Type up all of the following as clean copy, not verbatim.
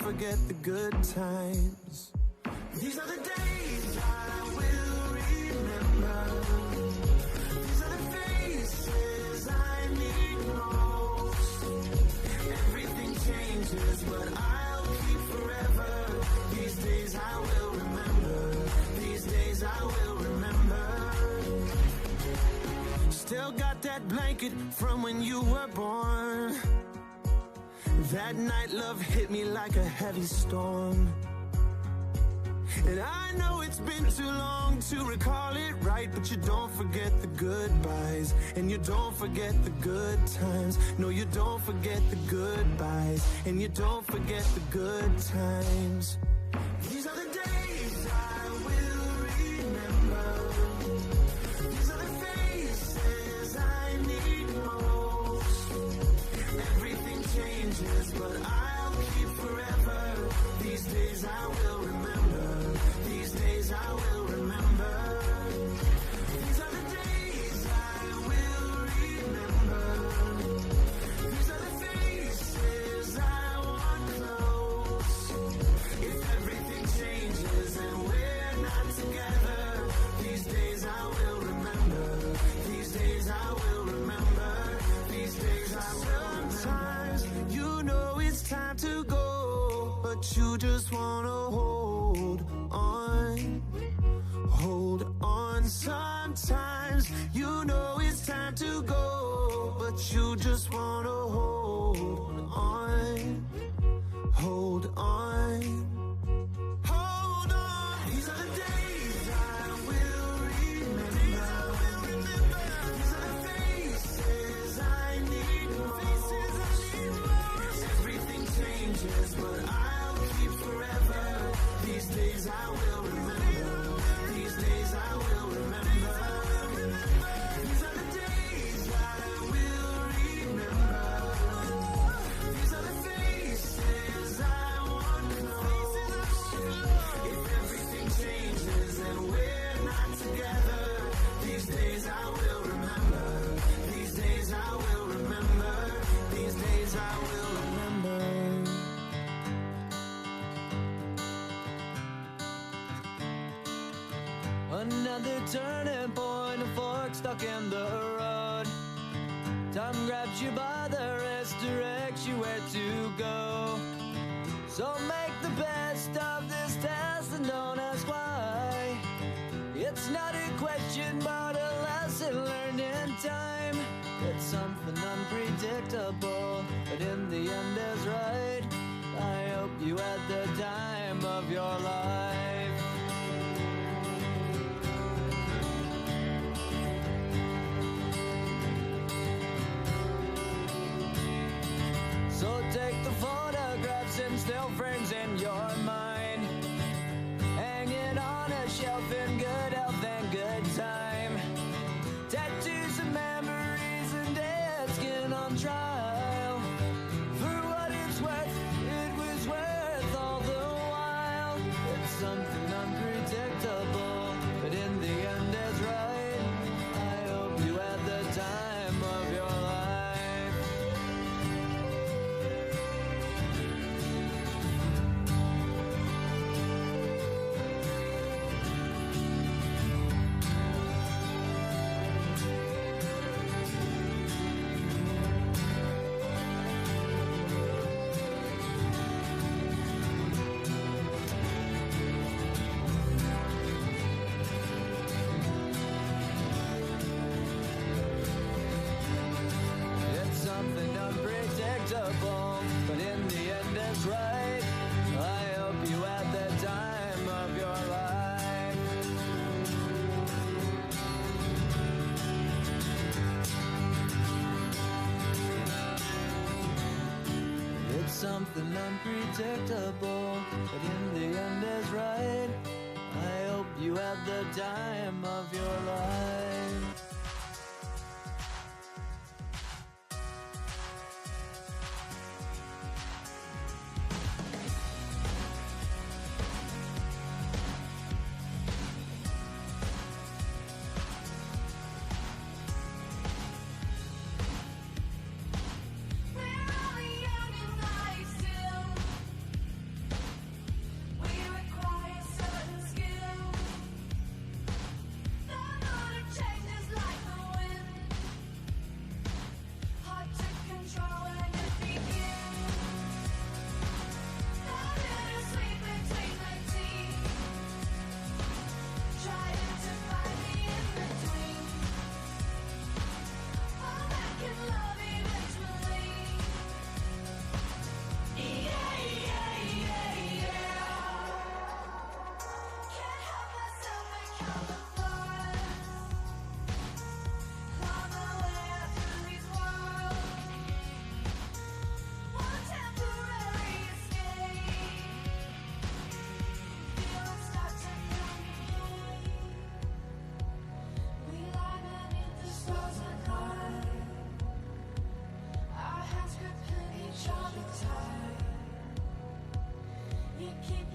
forget the good times. These are the days I will remember. These are the faces I need most. Everything changes, but I'll keep forever. These days I will remember. These days I will remember. Still got that blanket from when you were born. That night love hit me like a heavy storm. And I know it's been too long to recall it right, but you don't forget the goodbyes, and you don't forget the good times. No, you don't forget the goodbyes, and you don't forget the good times. These are the days I will remember. These are the faces I need most. Everything changes, but I'll keep forever. These days I will remember. These days I will remember. These are the days I will remember. These are the faces I want close. If everything changes and we're not together, these days I will remember. These days I will remember. These days I will remember. Sometimes you know it's time to go, but you just wanna hold on. Hold on. Sometimes you know it's time to go, but you just wanna hold on. Hold on. Hold on. These are the days I will remember. These are the faces I need most. Everything changes, but I'll keep forever. These days I will remember. These days I will remember. These are the days I will remember. These are the faces I want close. If everything changes and we're not together, these days I will remember. These days I will remember. These days I will remember. Another turning point, a fork stuck in the road. Time grabs you by the wrist, directs you where to go. So make the best of this test and don't ask why. It's not a question but a lesson learned in time. It's something unpredictable, but in the end is right. I hope you had the time of your life. So take the photographs and still frames in your mind, hanging on a shelf in good health and good time. Tattoos and memories and dead skin on trial. For what it's worth, it was worth all the while. It's something unpredictable, but in the end it's right. I hope you had the time of your life. It's something unpredictable, but in the end it's right. I hope you had the time of your life. It's something unpredictable, but in the end is right. I hope you had the time of your life.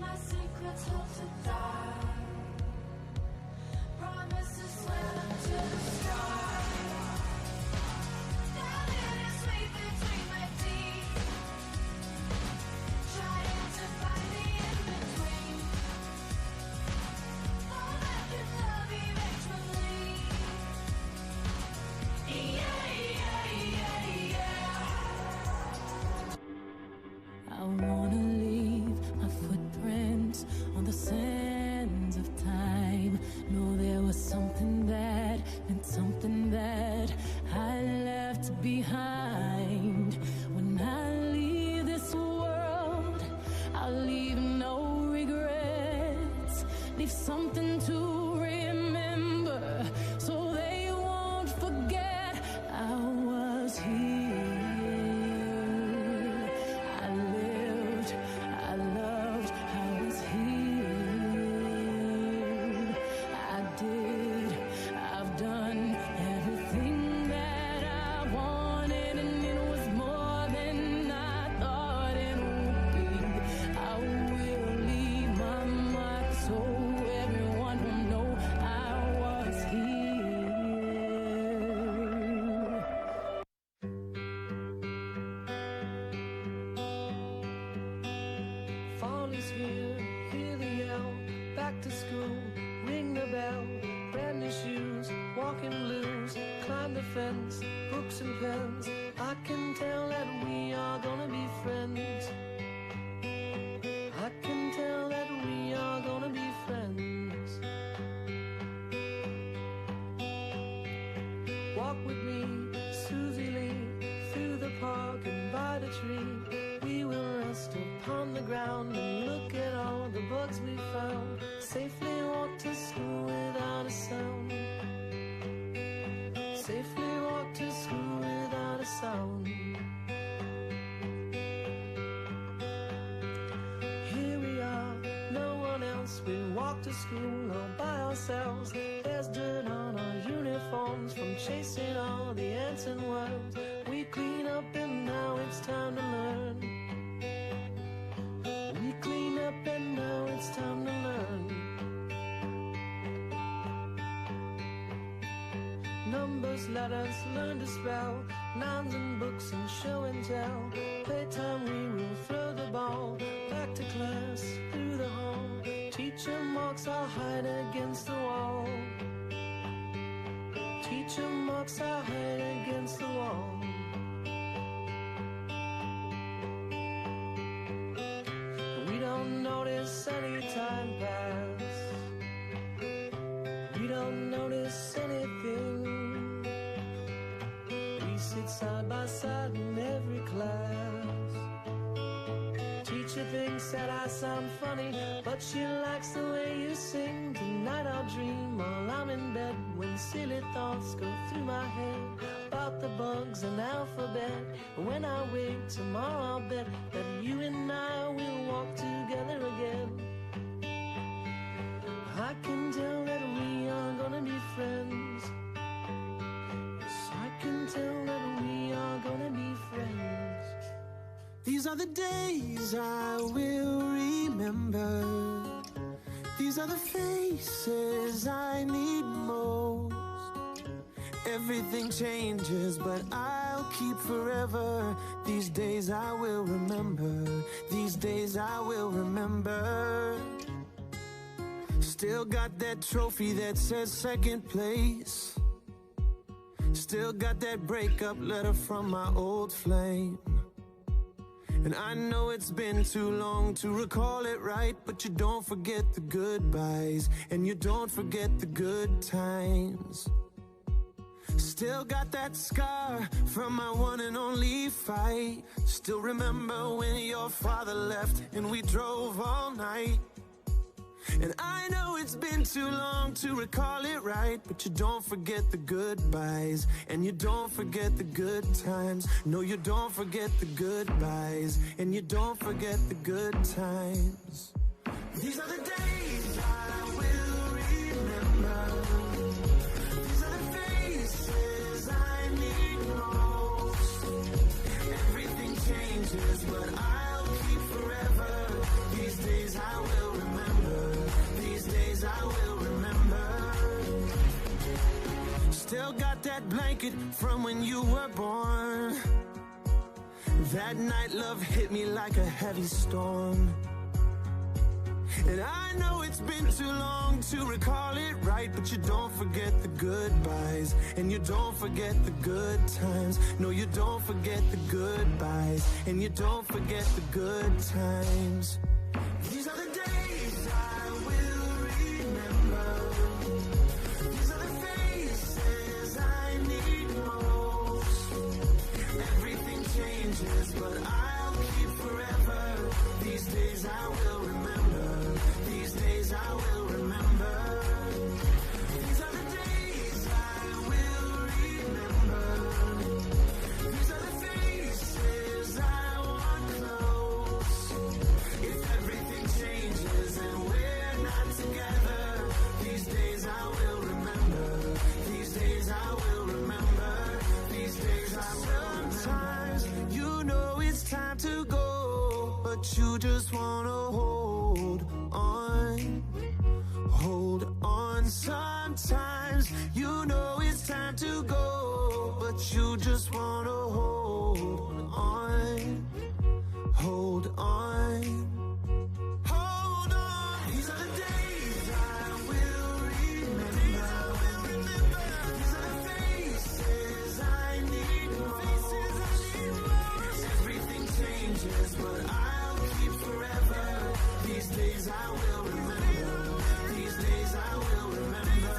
my secrets hope to die. Promises swell to the sky. Now it is sweet between my teeth, trying to find the in-between. All that can love eventually. Yeah, yeah, yeah, yeah. I wanna leave my footprints on the sands of time. Know there was something that meant something that I left behind. When I leave this world, I'll leave no regrets. Leave something to remember so they won't forget I was here. I lived, I loved, I was here. I did, I've done everything that I wanted, and it was more than I thought it would be. I will leave my mark so everyone will know I was here. Fall is here, hear the yell, back to school, ring the bell, brand new shoes, walking blues, climb the fence, books and pens, I can tell that we are gonna be friends. I can tell that we are gonna be friends. Walk with me, Susie Lee, through the park and by the tree. We will rest upon the ground and look at all the bugs we found. Safely walk to school without a sound. Safely walk to school without a sound. Here we are, no one else. We walk to school all by ourselves. There's dirt on our uniforms from chasing all the ants and worms. We clean up and now it's time to learn. We clean up and now it's time to learn. Numbers, letters, learn to spell, nouns and books and show and tell. Playtime we will throw the ball, back to class, through the hall. Teacher marks our hide against the wall. Teacher marks our hide against the wall. We don't notice any time pass. We don't notice anything. We sit side by side in every class. Teacher thinks that I sound funny, but she likes the way you sing. Tonight I'll dream while I'm in bed, when silly thoughts go through my head about the bugs and alphabet. When I wake tomorrow, I'll bet that you and I will walk together again. I can tell that we are gonna be friends. Yes, I can tell that we are gonna be friends. These are the days I will remember. These are the faces I need most. Everything changes, but I'll keep forever. These days I will remember. These days I will remember. Still got that trophy that says second place. Still got that breakup letter from my old flame. And I know it's been too long to recall it right, but you don't forget the goodbyes, and you don't forget the good times. Still got that scar from my one and only fight. Still remember when your father left and we drove all night. And I know it's been too long to recall it right, but you don't forget the goodbyes, and you don't forget the good times. No, you don't forget the goodbyes, and you don't forget the good times. These are the days I will remember. These are the faces I need most. Everything changes, but I'll keep forever. These days I will blanket from when you were born. That night love hit me like a heavy storm. And I know it's been too long to recall it right, but you don't forget the goodbyes, and you don't forget the good times. No, you don't forget the goodbyes, and you don't forget the good times. These are the days I will remember. These are the faces I need most. Everything changes, but I'll keep forever. These days I will remember. These days I will remember. These are the days I will remember. These are the faces I want close. If everything changes and we're not together, these days I will remember. These days I will remember. These days I will remember. Sometimes you know it's time to go, but you just wanna hold on. Hold on. Sometimes you know it's time to go, but you just wanna hold on. Hold on. Hold on. These are the days I will remember. These are the faces I need most. Everything changes, but I'll keep forever. These days I will remember. These days I will remember.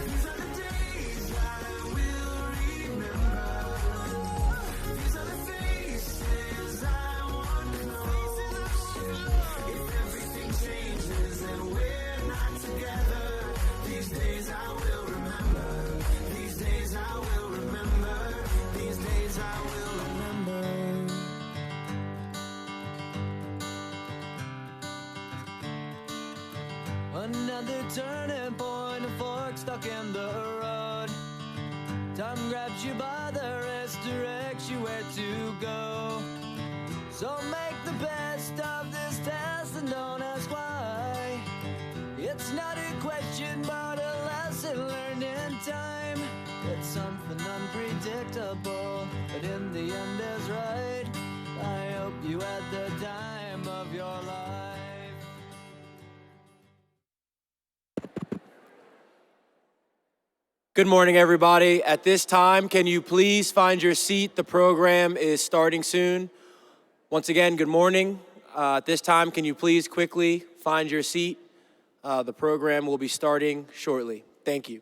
These are the days I will remember. These are the faces I want close. If everything changes and we're not together, these days I will remember. These days I will remember. These days I will remember. Another turning point, a fork stuck in the road. Time grabs you by the wrist, directs you where to go. So make the best of this test and don't ask why. It's not a question but a lesson learned in time. It's something unpredictable, but in the end is right. I hope you had the time of your life. Good morning, everybody. At this time, can you please find your seat? The program is starting soon. Once again, good morning. At this time, can you please quickly find your seat? The program will be starting shortly. Thank you.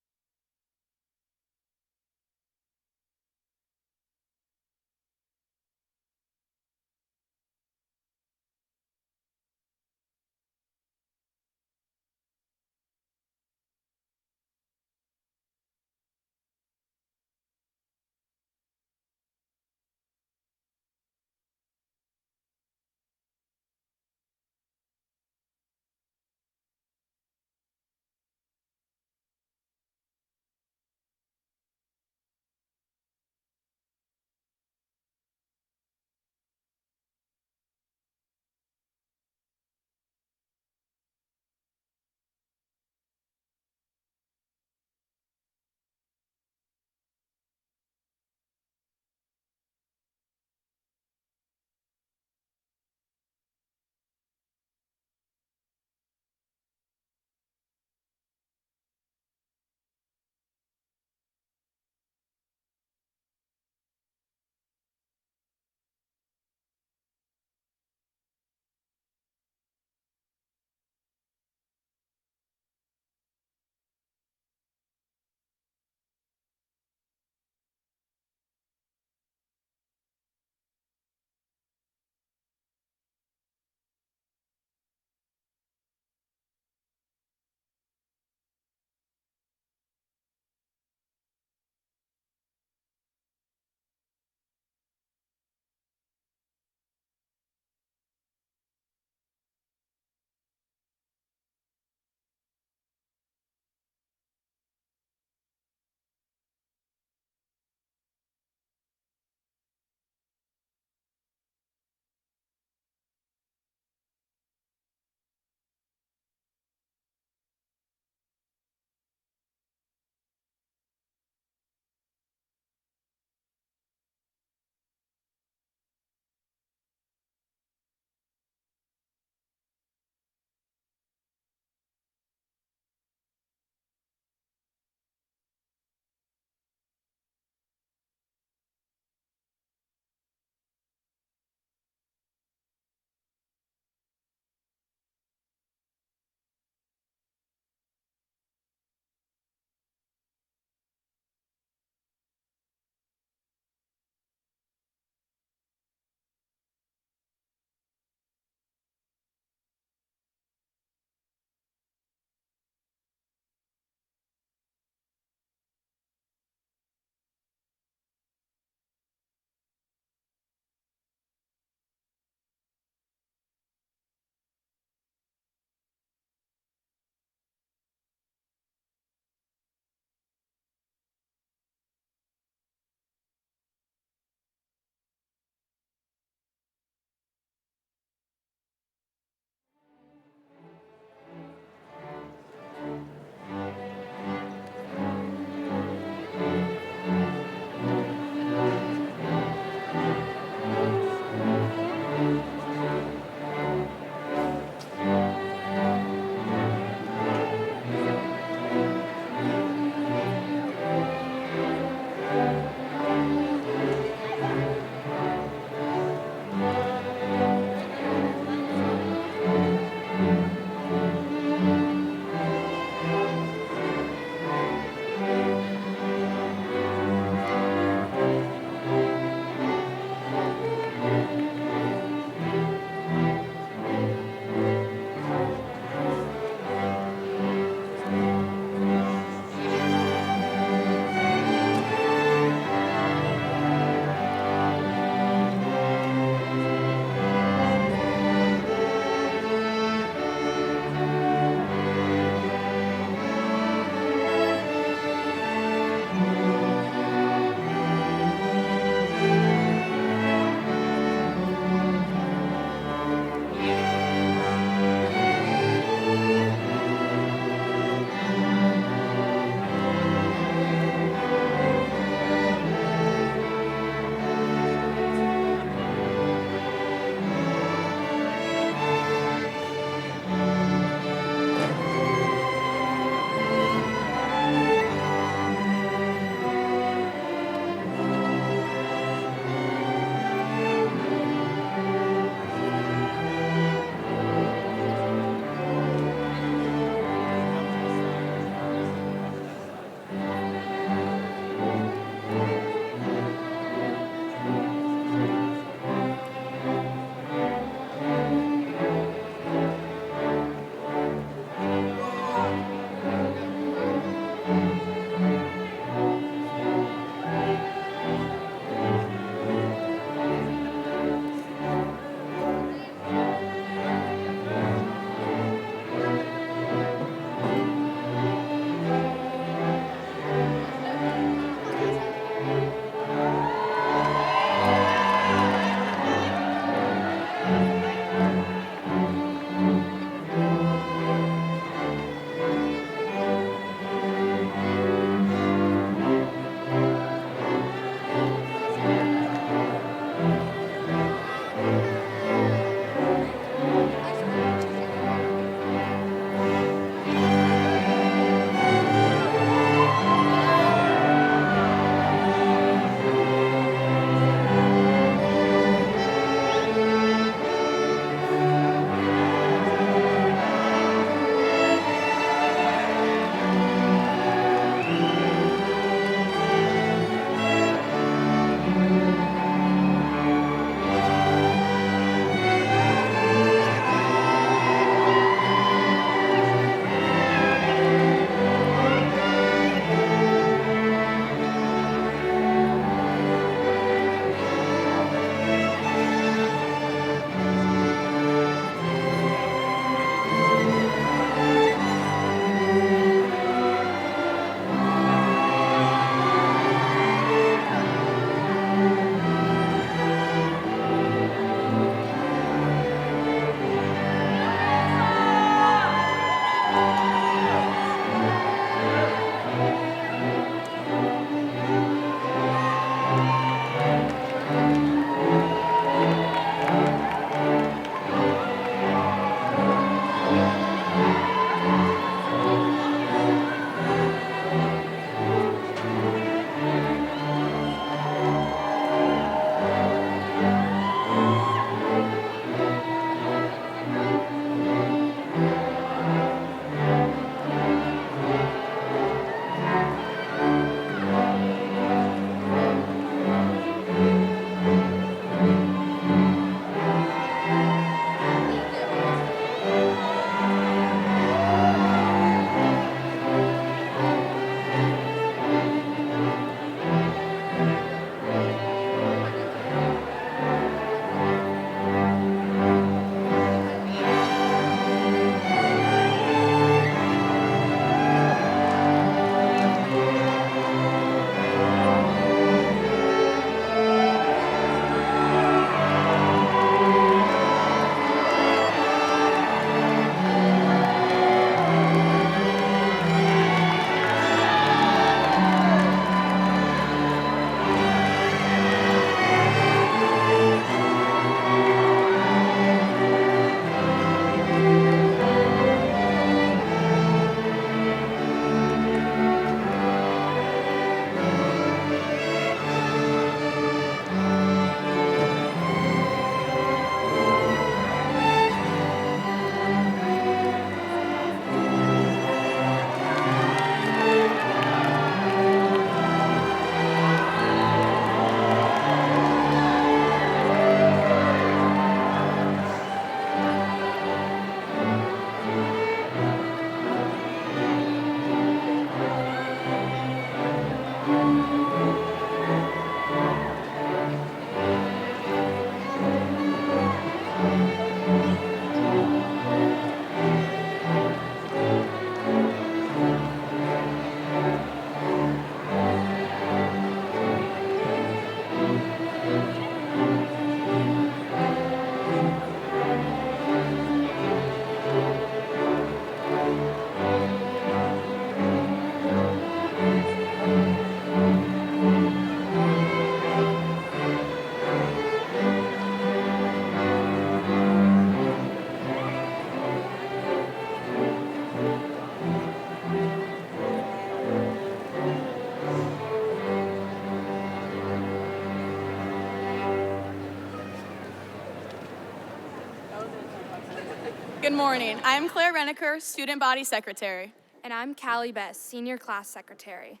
Good morning. I am Claire Reneker, Student Body Secretary. And I'm Callie Best, Senior Class Secretary.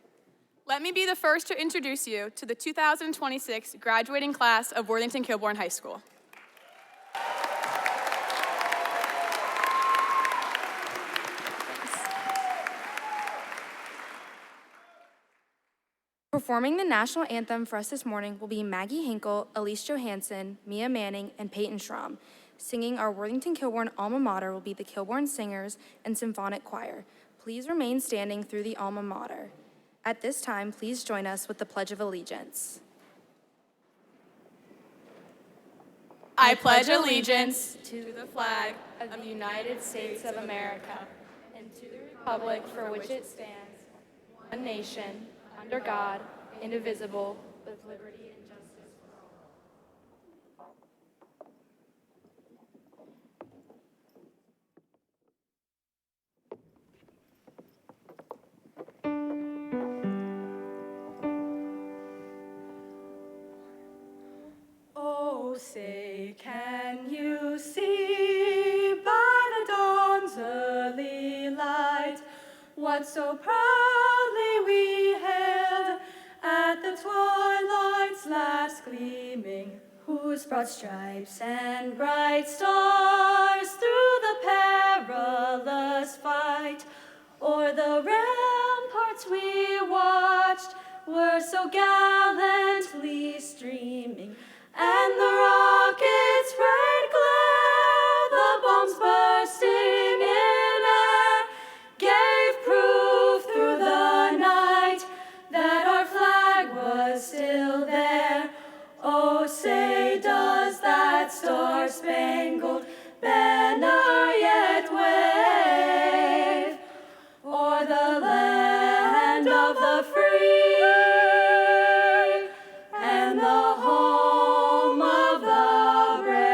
Let me be the first to introduce you to the 2026 graduating class of Worthington Kilbourne High School. Performing the national anthem for us this morning will be Maggie Hinkle, Elise Johansson, Mia Manning, and Peyton Schramm. Singing our Worthington Kilbourne alma mater will be the Kilbourne Singers and Symphonic Choir. Please remain standing through the alma mater. At this time, please join us with the Pledge of Allegiance. I pledge allegiance to the flag of the United States of America and to the republic for which it stands, one nation, under God, indivisible, with liberty and justice for all. Oh, say, can you see by the dawn's early light what so proudly we hailed at the twilight's last gleaming, whose broad stripes and bright stars through the perilous fight o'er the ramparts we watched were so gallantly streaming, and the rocket's red glare, the bombs bursting in air, gave proof through the night that our flag was still there. Oh, say, does that star-spangled banner yet wave o'er the land of the free and the home of the brave?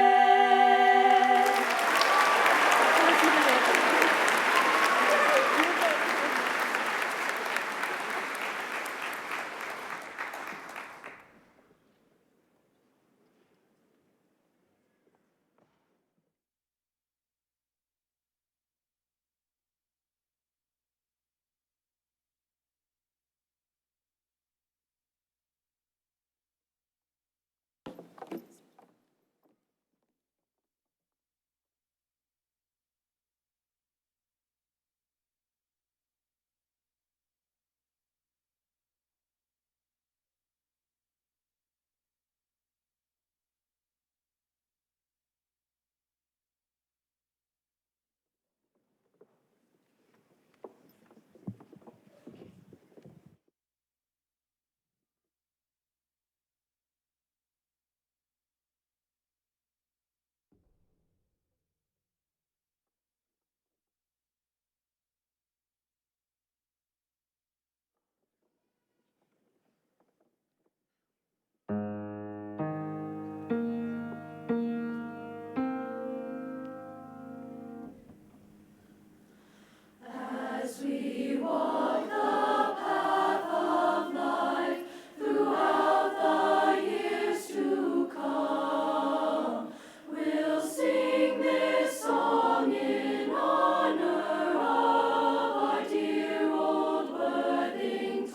As we walk the path of life throughout the years to come, we'll sing this song in honor of our dear old Worthington.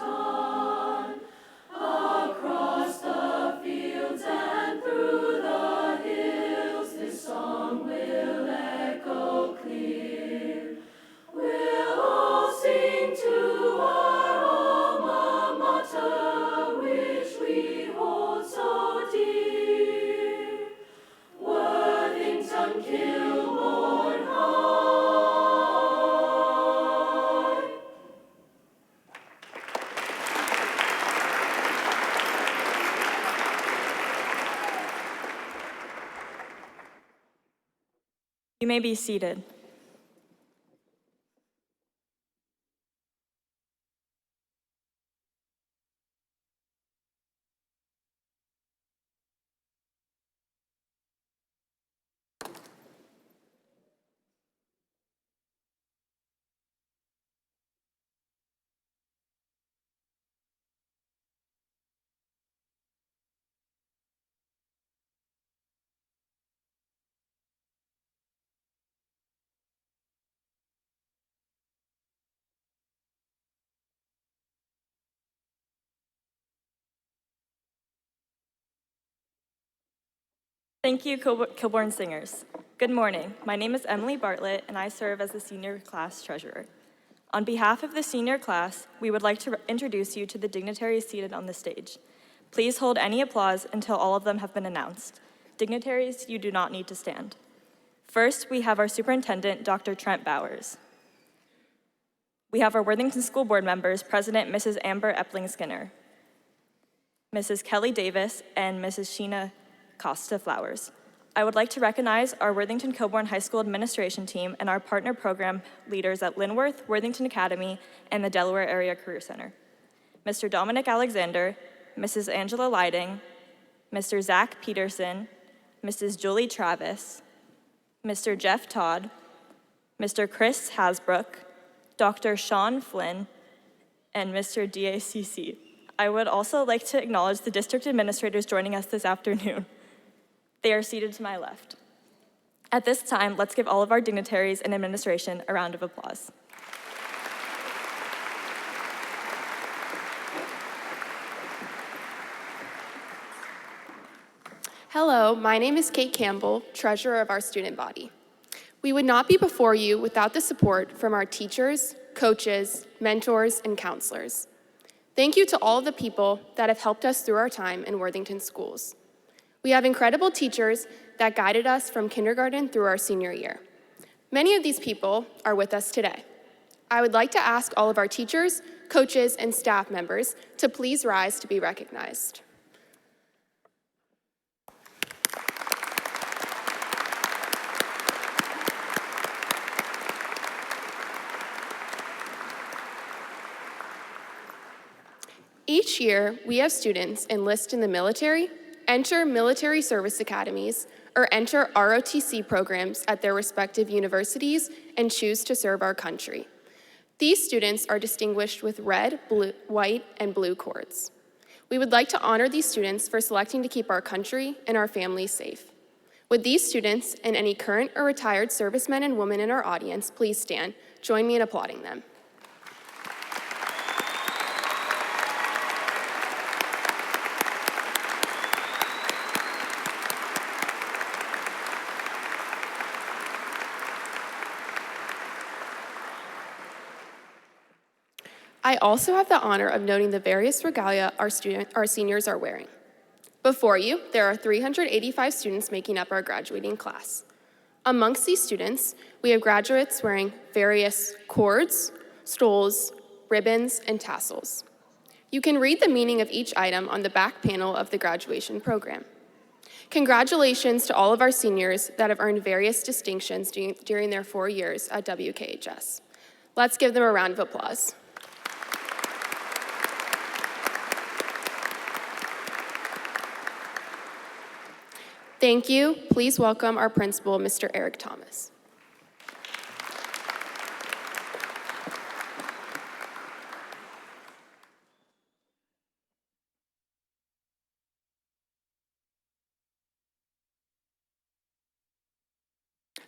Across the fields and through the hills, this song will echo clear. We'll all sing to our alma mater, which we hold so dear. Worthington Kilbourne High. You may be seated. Thank you, Kilbourne Singers. Good morning. My name is Emily Bartlett, and I serve as the senior class treasurer. On behalf of the senior class, we would like to introduce you to the dignitaries seated on the stage. Please hold any applause until all of them have been announced. Dignitaries, you do not need to stand. First, we have our superintendent, Dr. Trent Bowers. We have our Worthington School Board members, President Mrs. Amber Epling-Skinner, Mrs. Kelly Davis, and Mrs. Sheena Costa Flowers. I would like to recognize our Worthington Kilbourne High School administration team and our partner program leaders at Linworth, Worthington Academy, and the Delaware Area Career Center. Mr. Dominic Alexander, Mrs. Angela Leiding, Mr. Zach Peterson, Mrs. Julie Travis, Mr. Jeff Todd, Mr. Chris Hasbrook, Dr. Sean Flynn, and Mr. DACC. I would also like to acknowledge the district administrators joining us this afternoon. They are seated to my left. At this time, let's give all of our dignitaries and administration a round of applause. Hello, my name is Kate Campbell, treasurer of our student body. We would not be before you without the support from our teachers, coaches, mentors, and counselors. Thank you to all of the people that have helped us through our time in Worthington schools. We have incredible teachers that guided us from kindergarten through our senior year. Many of these people are with us today. I would like to ask all of our teachers, coaches, and staff members to please rise to be recognized. Each year, we have students enlist in the military, enter military service academies, or enter ROTC programs at their respective universities and choose to serve our country. These students are distinguished with red, blue, white, and blue cords. We would like to honor these students for selecting to keep our country and our families safe. Would these students and any current or retired servicemen and women in our audience please stand? Join me in applauding them. I also have the honor of noting the various regalia our seniors are wearing. Before you, there are 385 students making up our graduating class. Amongst these students, we have graduates wearing various cords, stoles, ribbons, and tassels. You can read the meaning of each item on the back panel of the graduation program. Congratulations to all of our seniors that have earned various distinctions during their 4 years at WKHS. Let's give them a round of applause. Thank you. Please welcome our principal, Mr. Eric Thomas.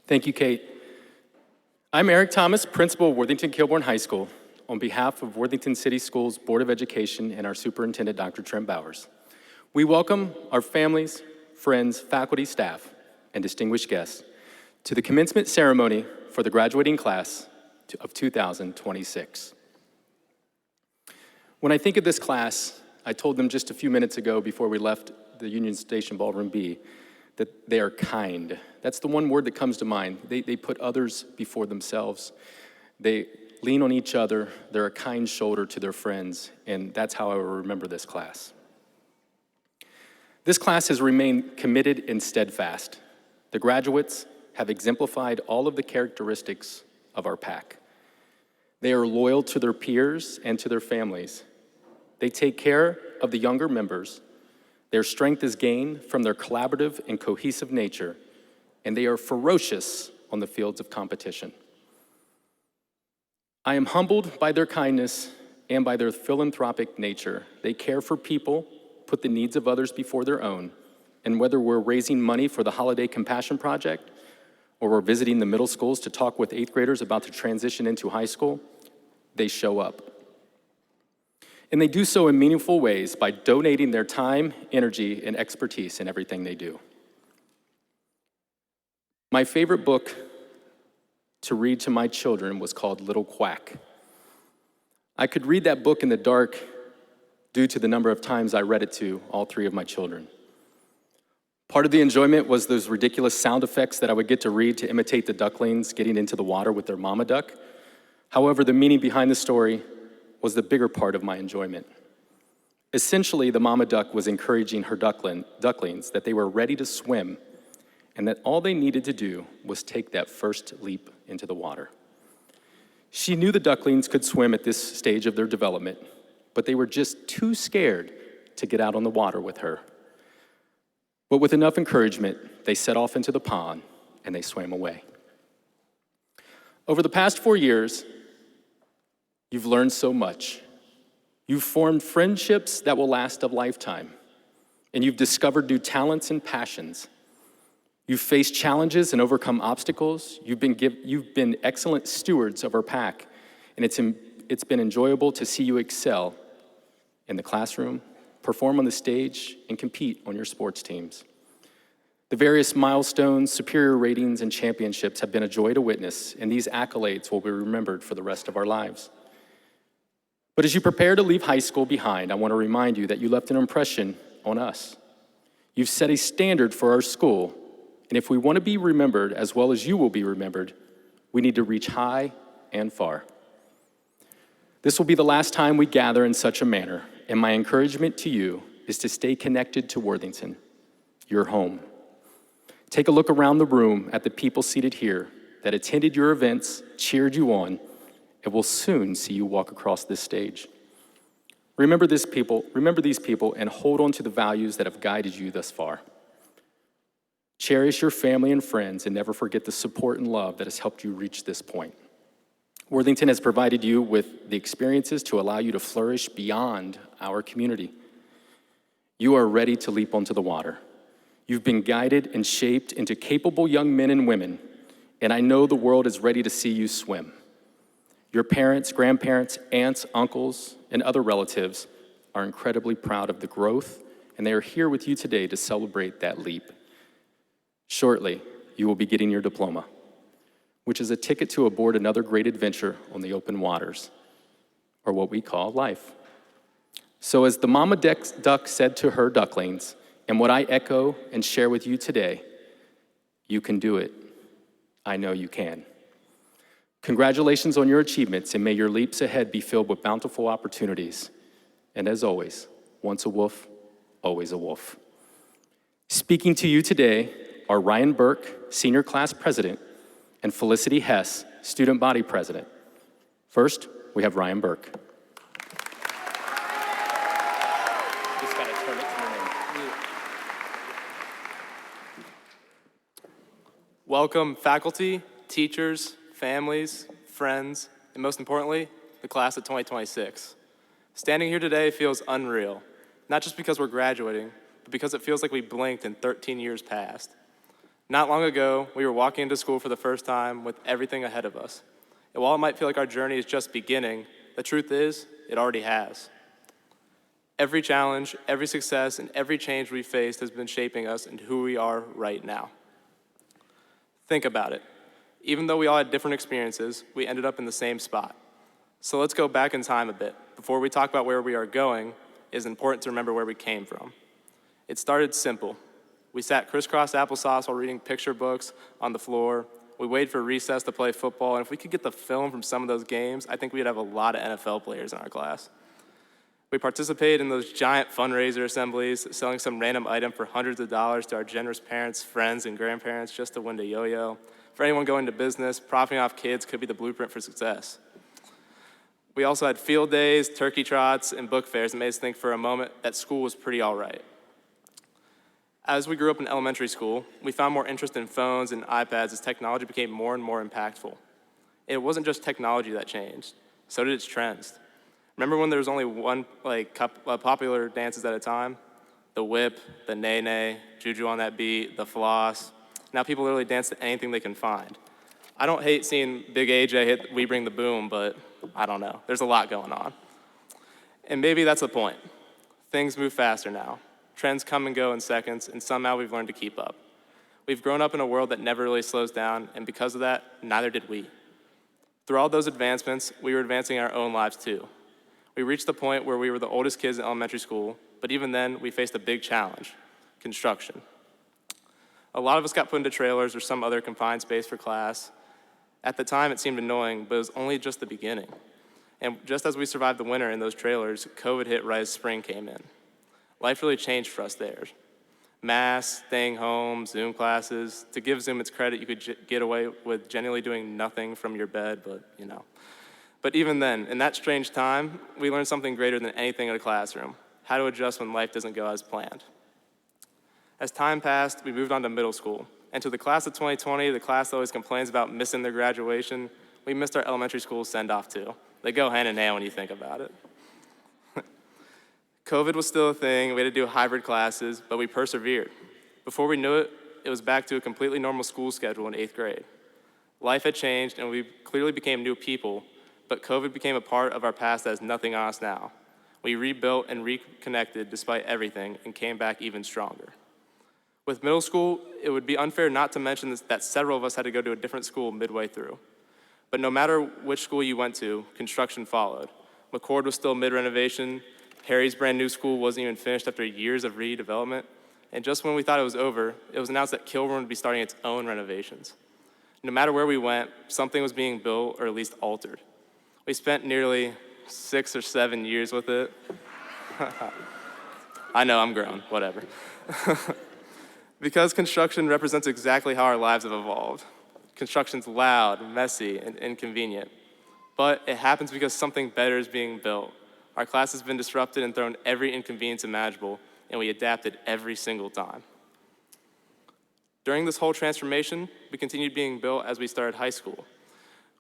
Thank you, Kate. I'm Eric Thomas, principal of Worthington Kilbourne High School, on behalf of Worthington City Schools Board of Education and our superintendent, Dr. Trent Bowers. We welcome our families, friends, faculty, staff, and distinguished guests to the commencement ceremony for the graduating class of 2026. When I think of this class, I told them just a few minutes ago before we left the Union Station Ballroom B that they are kind. That's the one word that comes to mind. They put others before themselves. They lean on each other. They're a kind shoulder to their friends, and that's how I will remember this class. This class has remained committed and steadfast. The graduates have exemplified all of the characteristics of our pack. They are loyal to their peers and to their families. They take care of the younger members. Their strength is gained from their collaborative and cohesive nature, and they are ferocious on the fields of competition. I am humbled by their kindness and by their philanthropic nature. They care for people, put the needs of others before their own, and whether we're raising money for the Holiday Compassion Project or we're visiting the middle schools to talk with 8th graders about the transition into high school, they show up. And they do so in meaningful ways by donating their time, energy, and expertise in everything they do. My favorite book to read to my children was called Little Quack. I could read that book in the dark due to the number of times I read it to all three of my children. Part of the enjoyment was those ridiculous sound effects that I would get to read to imitate the ducklings getting into the water with their mama duck. However, the meaning behind the story was the bigger part of my enjoyment. Essentially, the mama duck was encouraging her ducklings that they were ready to swim and that all they needed to do was take that first leap into the water. She knew the ducklings could swim at this stage of their development, but they were just too scared to get out on the water with her. But with enough encouragement, they set off into the pond and they swam away. Over the past 4 years, you've learned so much. You've formed friendships that will last a lifetime, and you've discovered new talents and passions. You've faced challenges and overcome obstacles. You've been excellent stewards of our pack, and it's been enjoyable to see you excel in the classroom, perform on the stage, and compete on your sports teams. The various milestones, superior ratings, and championships have been a joy to witness, and these accolades will be remembered for the rest of our lives. But as you prepare to leave high school behind, I want to remind you that you left an impression on us. You've set a standard for our school, and if we want to be remembered as well as you will be remembered, we need to reach high and far. This will be the last time we gather in such a manner, and my encouragement to you is to stay connected to Worthington, your home. Take a look around the room at the people seated here that attended your events, cheered you on, and will soon see you walk across this stage. Remember these people, and hold on to the values that have guided you thus far. Cherish your family and friends, and never forget the support and love that has helped you reach this point. Worthington has provided you with the experiences to allow you to flourish beyond our community. You are ready to leap onto the water. You've been guided and shaped into capable young men and women, and I know the world is ready to see you swim. Your parents, grandparents, aunts, uncles, and other relatives are incredibly proud of the growth, and they are here with you today to celebrate that leap. Shortly, you will be getting your diploma, which is a ticket to aboard another great adventure on the open waters, or what we call life. So as the mama duck said to her ducklings, and what I echo and share with you today, you can do it. I know you can. Congratulations on your achievements, and may your leaps ahead be filled with bountiful opportunities. And as always, once a wolf, always a wolf. Speaking to you today are Ryan Burke, Senior Class President, and Felicity Hess, Student Body President. First, we have Ryan Burke. Just gotta turn it to your name. Welcome, faculty, teachers, families, friends, and most importantly, the class of 2026. Standing here today feels unreal, not just because we're graduating, but because it feels like we blinked and 13 years passed. Not long ago, we were walking into school for the first time with everything ahead of us. And while it might feel like our journey is just beginning, the truth is, it already has. Every challenge, every success, and every change we faced has been shaping us into who we are right now. Think about it. Even though we all had different experiences, we ended up in the same spot. So let's go back in time a bit. Before we talk about where we are going, it is important to remember where we came from. It started simple. We sat crisscross applesauce while reading picture books on the floor. We waited for recess to play football, and if we could get the film from some of those games, I think we'd have a lot of NFL players in our class. We participated in those giant fundraiser assemblies, selling some random item for hundreds of dollars to our generous parents, friends, and grandparents just to win a yo-yo. For anyone going to business, profiting off kids could be the blueprint for success. We also had field days, turkey trots, and book fairs that made us think for a moment that school was pretty all right. As we grew up in elementary school, we found more interest in phones and iPads as technology became more and more impactful. It wasn't just technology that changed, so did its trends. Remember when there was only one popular dances at a time? The whip, the nay-nay, juju on that beat, the floss. Now people literally dance to anything they can find. I don't hate seeing Big AJ hit We Bring the Boom, but I don't know. There's a lot going on. And maybe that's the point. Things move faster now. Trends come and go in seconds, and somehow we've learned to keep up. We've grown up in a world that never really slows down, and because of that, neither did we. Through all those advancements, we were advancing our own lives too. We reached the point where we were the oldest kids in elementary school, but even then, we faced a big challenge: construction. A lot of us got put into trailers or some other confined space for class. At the time, it seemed annoying, but it was only just the beginning. And just as we survived the winter in those trailers, COVID hit right as spring came in. Life really changed for us there. Masks, staying home, Zoom classes. To give Zoom its credit, you could get away with genuinely doing nothing from your bed, but you know. But even then, in that strange time, we learned something greater than anything in a classroom: how to adjust when life doesn't go as planned. As time passed, we moved on to middle school. And to the class of 2020, the class that always complains about missing their graduation, we missed our elementary school send-off too. They go hand in hand when you think about it. COVID was still a thing, we had to do hybrid classes, but we persevered. Before we knew it, it was back to a completely normal school schedule in 8th grade. Life had changed and we clearly became new people, but COVID became a part of our past that has nothing on us now. We rebuilt and reconnected despite everything and came back even stronger. With middle school, it would be unfair not to mention that several of us had to go to a different school midway through. But no matter which school you went to, construction followed. McCord was still mid-renovation, Harry's brand new school wasn't even finished after years of redevelopment, and just when we thought it was over, it was announced that Kilbourne would be starting its own renovations. No matter where we went, something was being built or at least altered. We spent nearly 6 or 7 years with it. I know, I'm grown, whatever. Because construction represents exactly how our lives have evolved. Construction's loud, messy, and inconvenient. But it happens because something better is being built. Our class has been disrupted and thrown every inconvenience imaginable, and we adapted every single time. During this whole transformation, we continued being built as we started high school.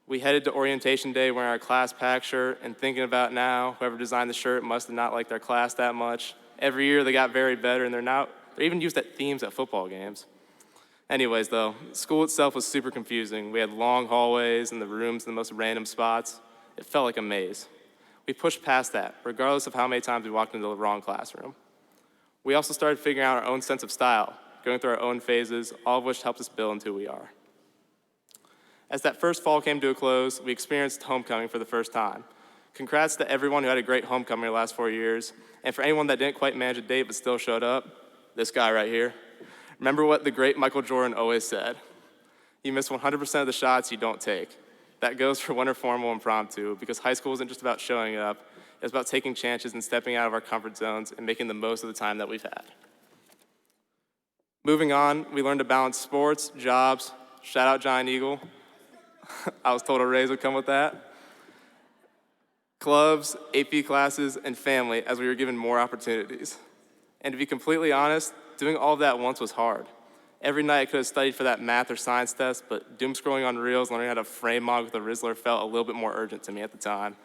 We headed to orientation day wearing our class pack shirt and thinking about now, whoever designed the shirt must have not liked our class that much. Every year they got very better, and they're even used at themes at football games. Anyways though, school itself was super confusing. We had long hallways and the rooms in the most random spots. It felt like a maze. We pushed past that, regardless of how many times we walked into the wrong classroom. We also started figuring out our own sense of style, going through our own phases, all of which helped us build into who we are. As that first fall came to a close, we experienced homecoming for the first time. Congrats to everyone who had a great homecoming the last 4 years, and for anyone that didn't quite manage a date but still showed up, this guy right here. Remember what the great Michael Jordan always said: you miss 100% of the shots you don't take. That goes for winter formal impromptu, because high school isn't just about showing up, it's about taking chances and stepping out of our comfort zones and making the most of the time that we've had. Moving on, we learned to balance sports, jobs, shout out Giant Eagle. I was told a raise would come with that. Clubs, AP classes, and family as we were given more opportunities. And to be completely honest, doing all of that once was hard. Every night I could have studied for that math or science test, but doom scrolling on Reels, learning how to frame mod with a Rizzler felt a little bit more urgent to me at the time.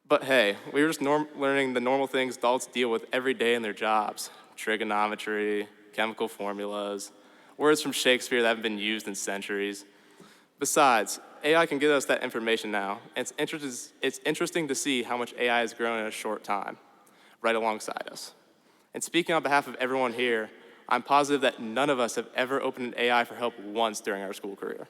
But hey, we were just learning the normal things adults deal with every day in their jobs: trigonometry, chemical formulas, words from Shakespeare that haven't been used in centuries. Besides, AI can get us that information now, and it's interesting to see how much AI has grown in a short time, right alongside us. And speaking on behalf of everyone here, I'm positive that none of us have ever opened an AI for help once during our school career.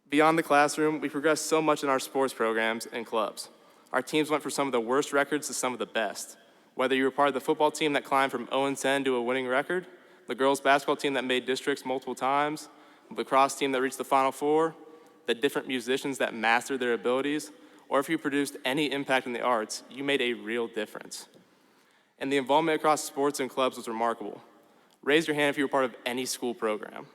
Beyond the classroom, we progressed so much in our sports programs and clubs. Our teams went from some of the worst records to some of the best. Whether you were part of the football team that climbed from 0-10 to a winning record, the girls' basketball team that made districts multiple times, the lacrosse team that reached the Final Four, the different musicians that mastered their abilities, or if you produced any impact in the arts, you made a real difference. And the involvement across sports and clubs was remarkable. Raise your hand if you were part of any school program.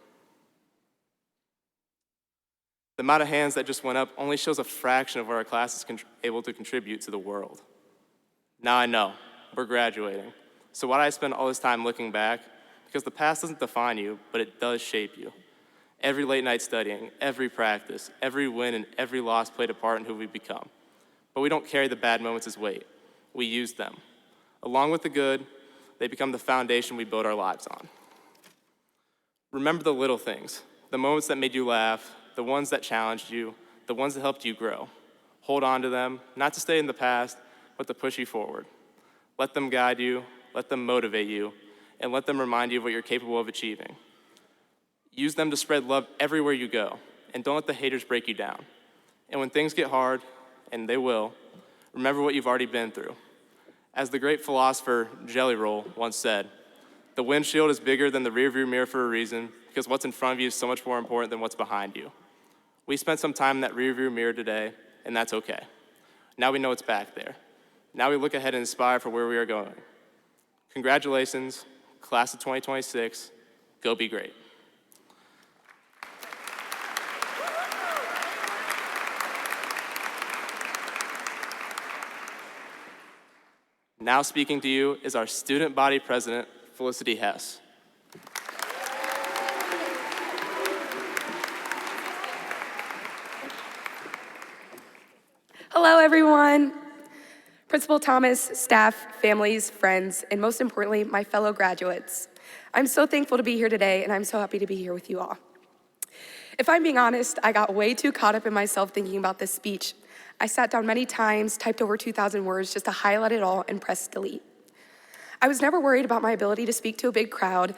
The amount of hands that just went up only shows a fraction of what our class is able to contribute to the world. Now I know, we're graduating. So why do I spend all this time looking back? Because the past doesn't define you, but it does shape you. Every late night studying, every practice, every win, and every loss played a part in who we become. But we don't carry the bad moments as weight. We use them. Along with the good, they become the foundation we build our lives on. Remember the little things, the moments that made you laugh, the ones that challenged you, the ones that helped you grow. Hold on to them, not to stay in the past, but to push you forward. Let them guide you, let them motivate you, and let them remind you of what you're capable of achieving. Use them to spread love everywhere you go, and don't let the haters break you down. And when things get hard, and they will, remember what you've already been through. As the great philosopher Jelly Roll once said, the windshield is bigger than the rearview mirror for a reason, because what's in front of you is so much more important than what's behind you. We spent some time in that rearview mirror today, and that's okay. Now we know it's back there. Now we look ahead and inspire for where we are going. Congratulations, class of 2026, go be great. Now speaking to you is our student body president, Felicity Hess. Hello, everyone. Principal Thomas, staff, families, friends, and most importantly, my fellow graduates. I'm so thankful to be here today, and I'm so happy to be here with you all. If I'm being honest, I got way too caught up in myself thinking about this speech. I sat down many times, typed over 2,000 words just to highlight it all and press delete. I was never worried about my ability to speak to a big crowd.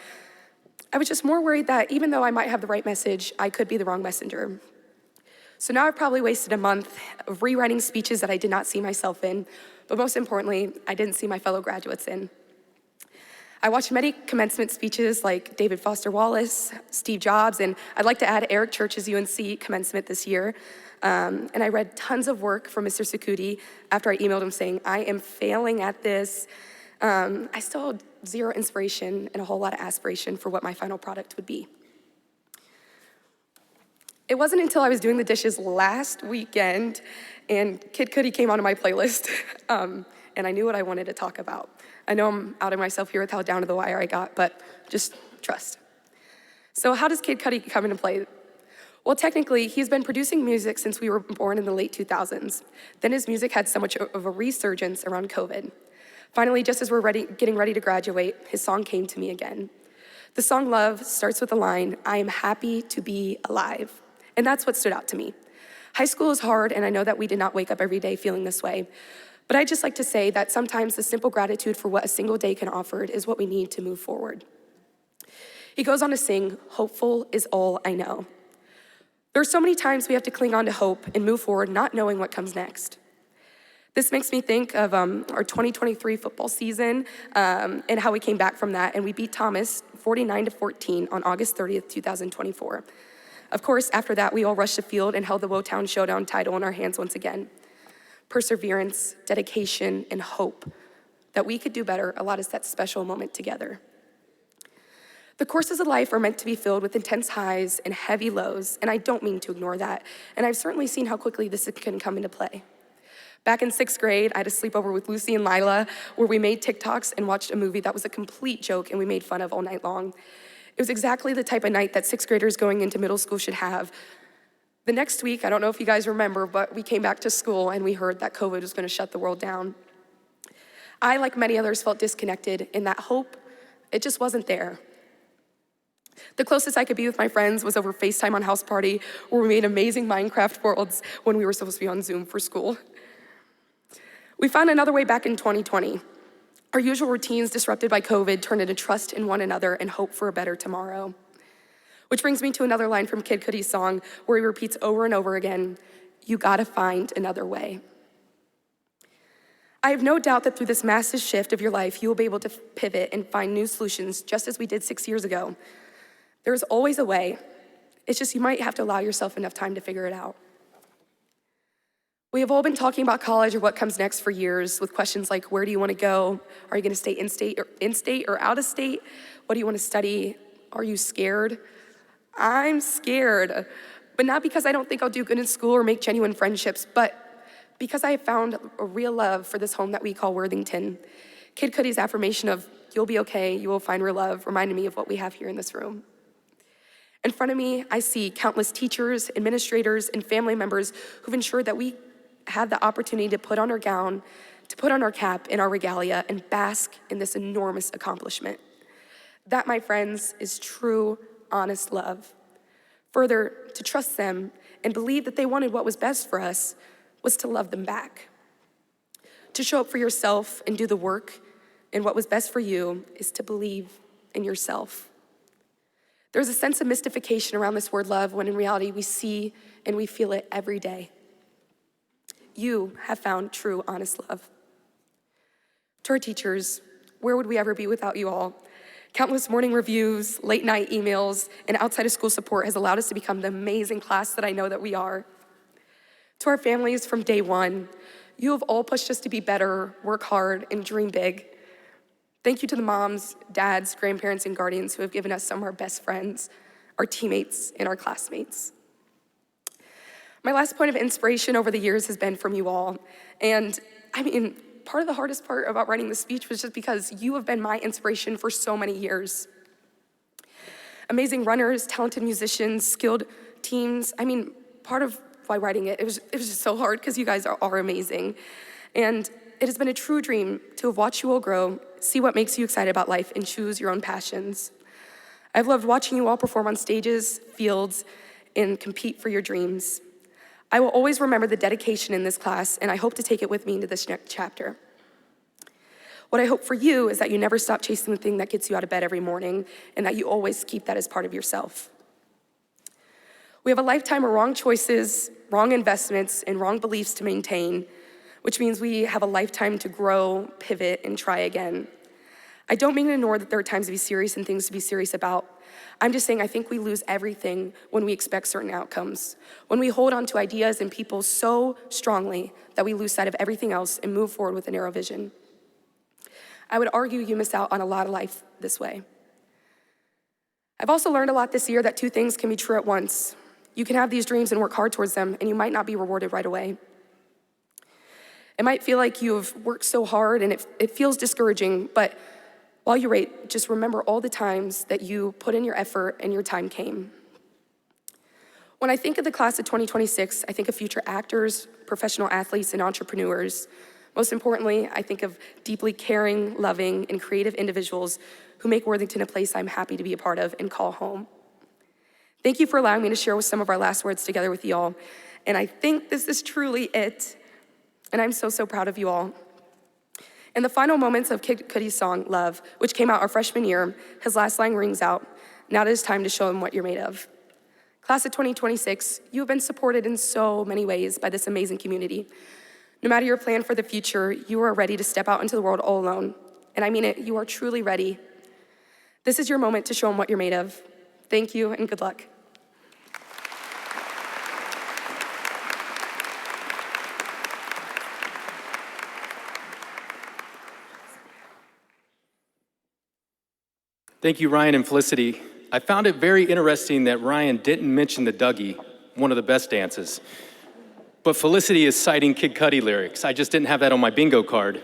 I was just more worried that even though I might have the right message, I could be the wrong messenger. So now I've probably wasted a month of rewriting speeches that I did not see myself in, but most importantly, I didn't see my fellow graduates in. I watched many commencement speeches like David Foster Wallace, Steve Jobs, and I'd like to add Eric Church's UNC commencement this year. And I read tons of work from Mr. Sukuti after I emailed him saying, I am failing at this. I still had zero inspiration and a whole lot of aspiration for what my final product would be. It wasn't until I was doing the dishes last weekend and Kid Cudi came onto my playlist, and I knew what I wanted to talk about. I know I'm outing myself here with how down to the wire I got, but just trust. So how does Kid Cudi come into play? Well, technically, he's been producing music since we were born in the late 2000s. Then his music had so much of a resurgence around COVID. Finally, just as we're getting ready to graduate, his song came to me again. The song Love starts with the line, I am happy to be alive. And that's what stood out to me. High school is hard, and I know that we did not wake up every day feeling this way. But I'd just like to say that sometimes the simple gratitude for what a single day can offer is what we need to move forward. He goes on to sing, hopeful is all I know. There are so many times we have to cling on to hope and move forward not knowing what comes next. This makes me think of our 2023 football season and how we came back from that, and we beat Thomas 49-14 on August 30th, 2024. Of course, after that, we all rushed the field and held the Wotown Showdown title in our hands once again. Perseverance, dedication, and hope that we could do better allowed us that special moment together. The courses of life are meant to be filled with intense highs and heavy lows, and I don't mean to ignore that, and I've certainly seen how quickly this can come into play. Back in 6th grade, I had a sleepover with Lucy and Lila where we made TikToks and watched a movie that was a complete joke and we made fun of all night long. It was exactly the type of night that 6th graders going into middle school should have. The next week, I don't know if you guys remember, but we came back to school and we heard that COVID was going to shut the world down. I, like many others, felt disconnected, and that hope, it just wasn't there. The closest I could be with my friends was over FaceTime on House Party, where we made amazing Minecraft worlds when we were supposed to be on Zoom for school. We found another way back in 2020. Our usual routines disrupted by COVID turned into trust in one another and hope for a better tomorrow. Which brings me to another line from Kid Cudi's song where he repeats over and over again, you gotta find another way. I have no doubt that through this massive shift of your life, you will be able to pivot and find new solutions just as we did 6 years ago. There's always a way. It's just you might have to allow yourself enough time to figure it out. We have all been talking about college or what comes next for years with questions like, where do you want to go? Are you going to stay in-state or out of state? What do you want to study? Are you scared? I'm scared, but not because I don't think I'll do good in school or make genuine friendships, but because I have found a real love for this home that we call Worthington. Kid Cudi's affirmation of, you'll be okay, you will find real love, reminded me of what we have here in this room. In front of me, I see countless teachers, administrators, and family members who've ensured that we had the opportunity to put on our gown, to put on our cap in our regalia and bask in this enormous accomplishment. That, my friends, is true, honest love. Further, to trust them and believe that they wanted what was best for us was to love them back. To show up for yourself and do the work, and what was best for you is to believe in yourself. There's a sense of mystification around this word love when in reality we see and we feel it every day. You have found true, honest love. To our teachers, where would we ever be without you all? Countless morning reviews, late night emails, and outside of school support has allowed us to become the amazing class that I know that we are. To our families from day one, you have all pushed us to be better, work hard, and dream big. Thank you to the moms, dads, grandparents, and guardians who have given us some of our best friends, our teammates, and our classmates. My last point of inspiration over the years has been from you all. And part of the hardest part about writing this speech was just because you have been my inspiration for so many years. Amazing runners, talented musicians, skilled teams. Part of why writing it was just so hard because you guys are amazing. And it has been a true dream to have watched you all grow, see what makes you excited about life, and choose your own passions. I've loved watching you all perform on stages, fields, and compete for your dreams. I will always remember the dedication in this class, and I hope to take it with me into this next chapter. What I hope for you is that you never stop chasing the thing that gets you out of bed every morning, and that you always keep that as part of yourself. We have a lifetime of wrong choices, wrong investments, and wrong beliefs to maintain, which means we have a lifetime to grow, pivot, and try again. I don't mean to ignore that there are times to be serious and things to be serious about. I'm just saying I think we lose everything when we expect certain outcomes, when we hold on to ideas and people so strongly that we lose sight of everything else and move forward with a narrow vision. I would argue you miss out on a lot of life this way. I've also learned a lot this year that two things can be true at once. You can have these dreams and work hard towards them, and you might not be rewarded right away. It might feel like you have worked so hard and it feels discouraging, but while you wait, just remember all the times that you put in your effort and your time came. When I think of the class of 2026, I think of future actors, professional athletes, and entrepreneurs. Most importantly, I think of deeply caring, loving, and creative individuals who make Worthington a place I'm happy to be a part of and call home. Thank you for allowing me to share with some of our last words together with you all. And I think this is truly it. And I'm so, so proud of you all. In the final moments of Kid Cudi's song, Love, which came out our freshman year, his last line rings out, "Now it is time to show them what you're made of." Class of 2026, you have been supported in so many ways by this amazing community. No matter your plan for the future, you are ready to step out into the world all alone. And I mean it, you are truly ready. This is your moment to show them what you're made of. Thank you and good luck. Thank you, Ryan and Felicity. I found it very interesting that Ryan didn't mention the Dougie, one of the best dances. But Felicity is citing Kid Cudi lyrics. I just didn't have that on my bingo card.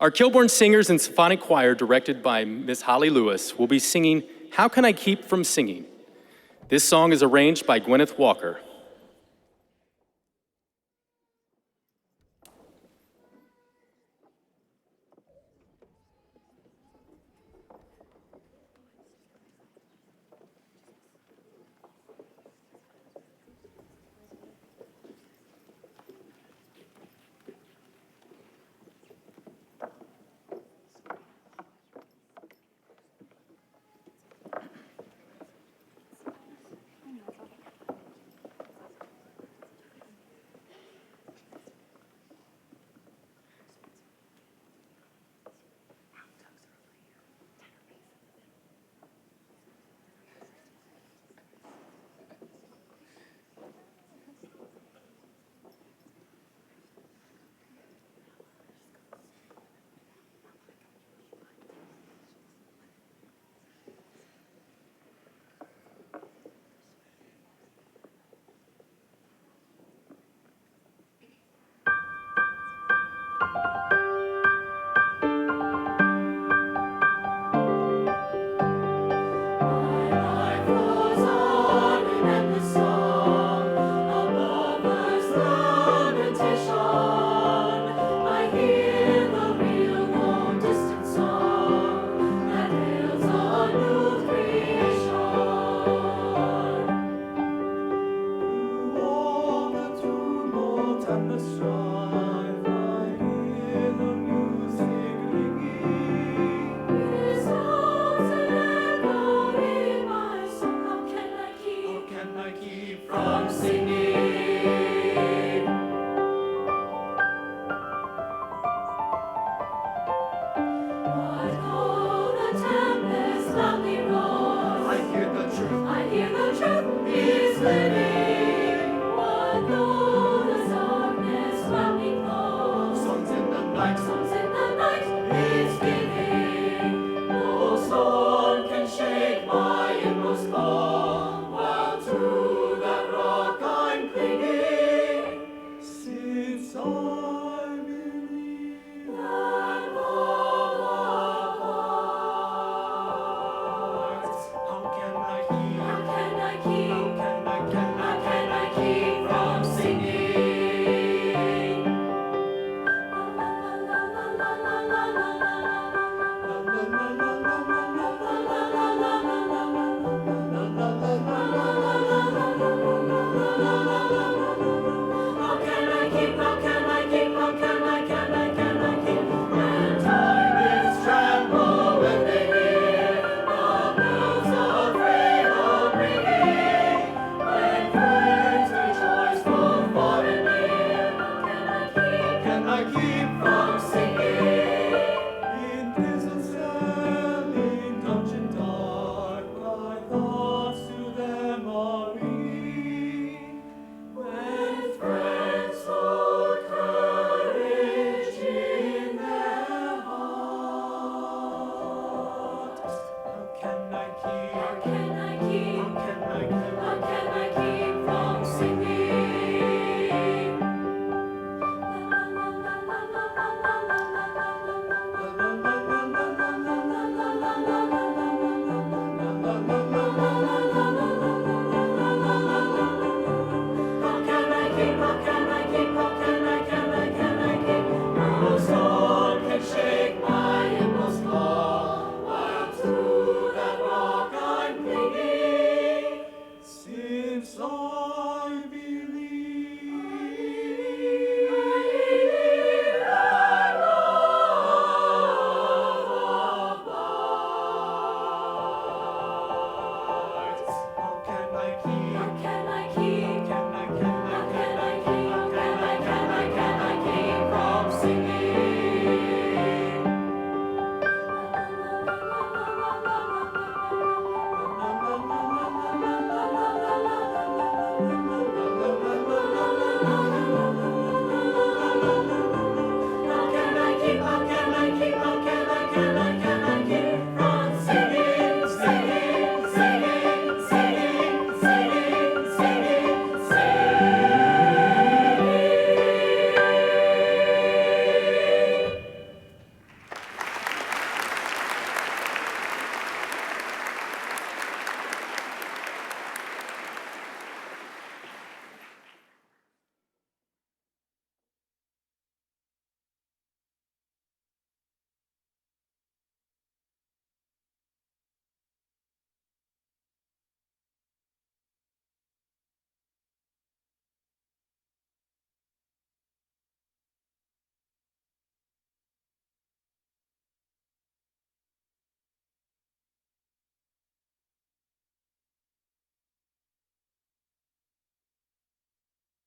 Our Kilbourne Singers and Symphonic Choir, directed by Miss Holly Lewis, will be singing How Can I Keep From Singing? This song is arranged by Gwyneth Walker.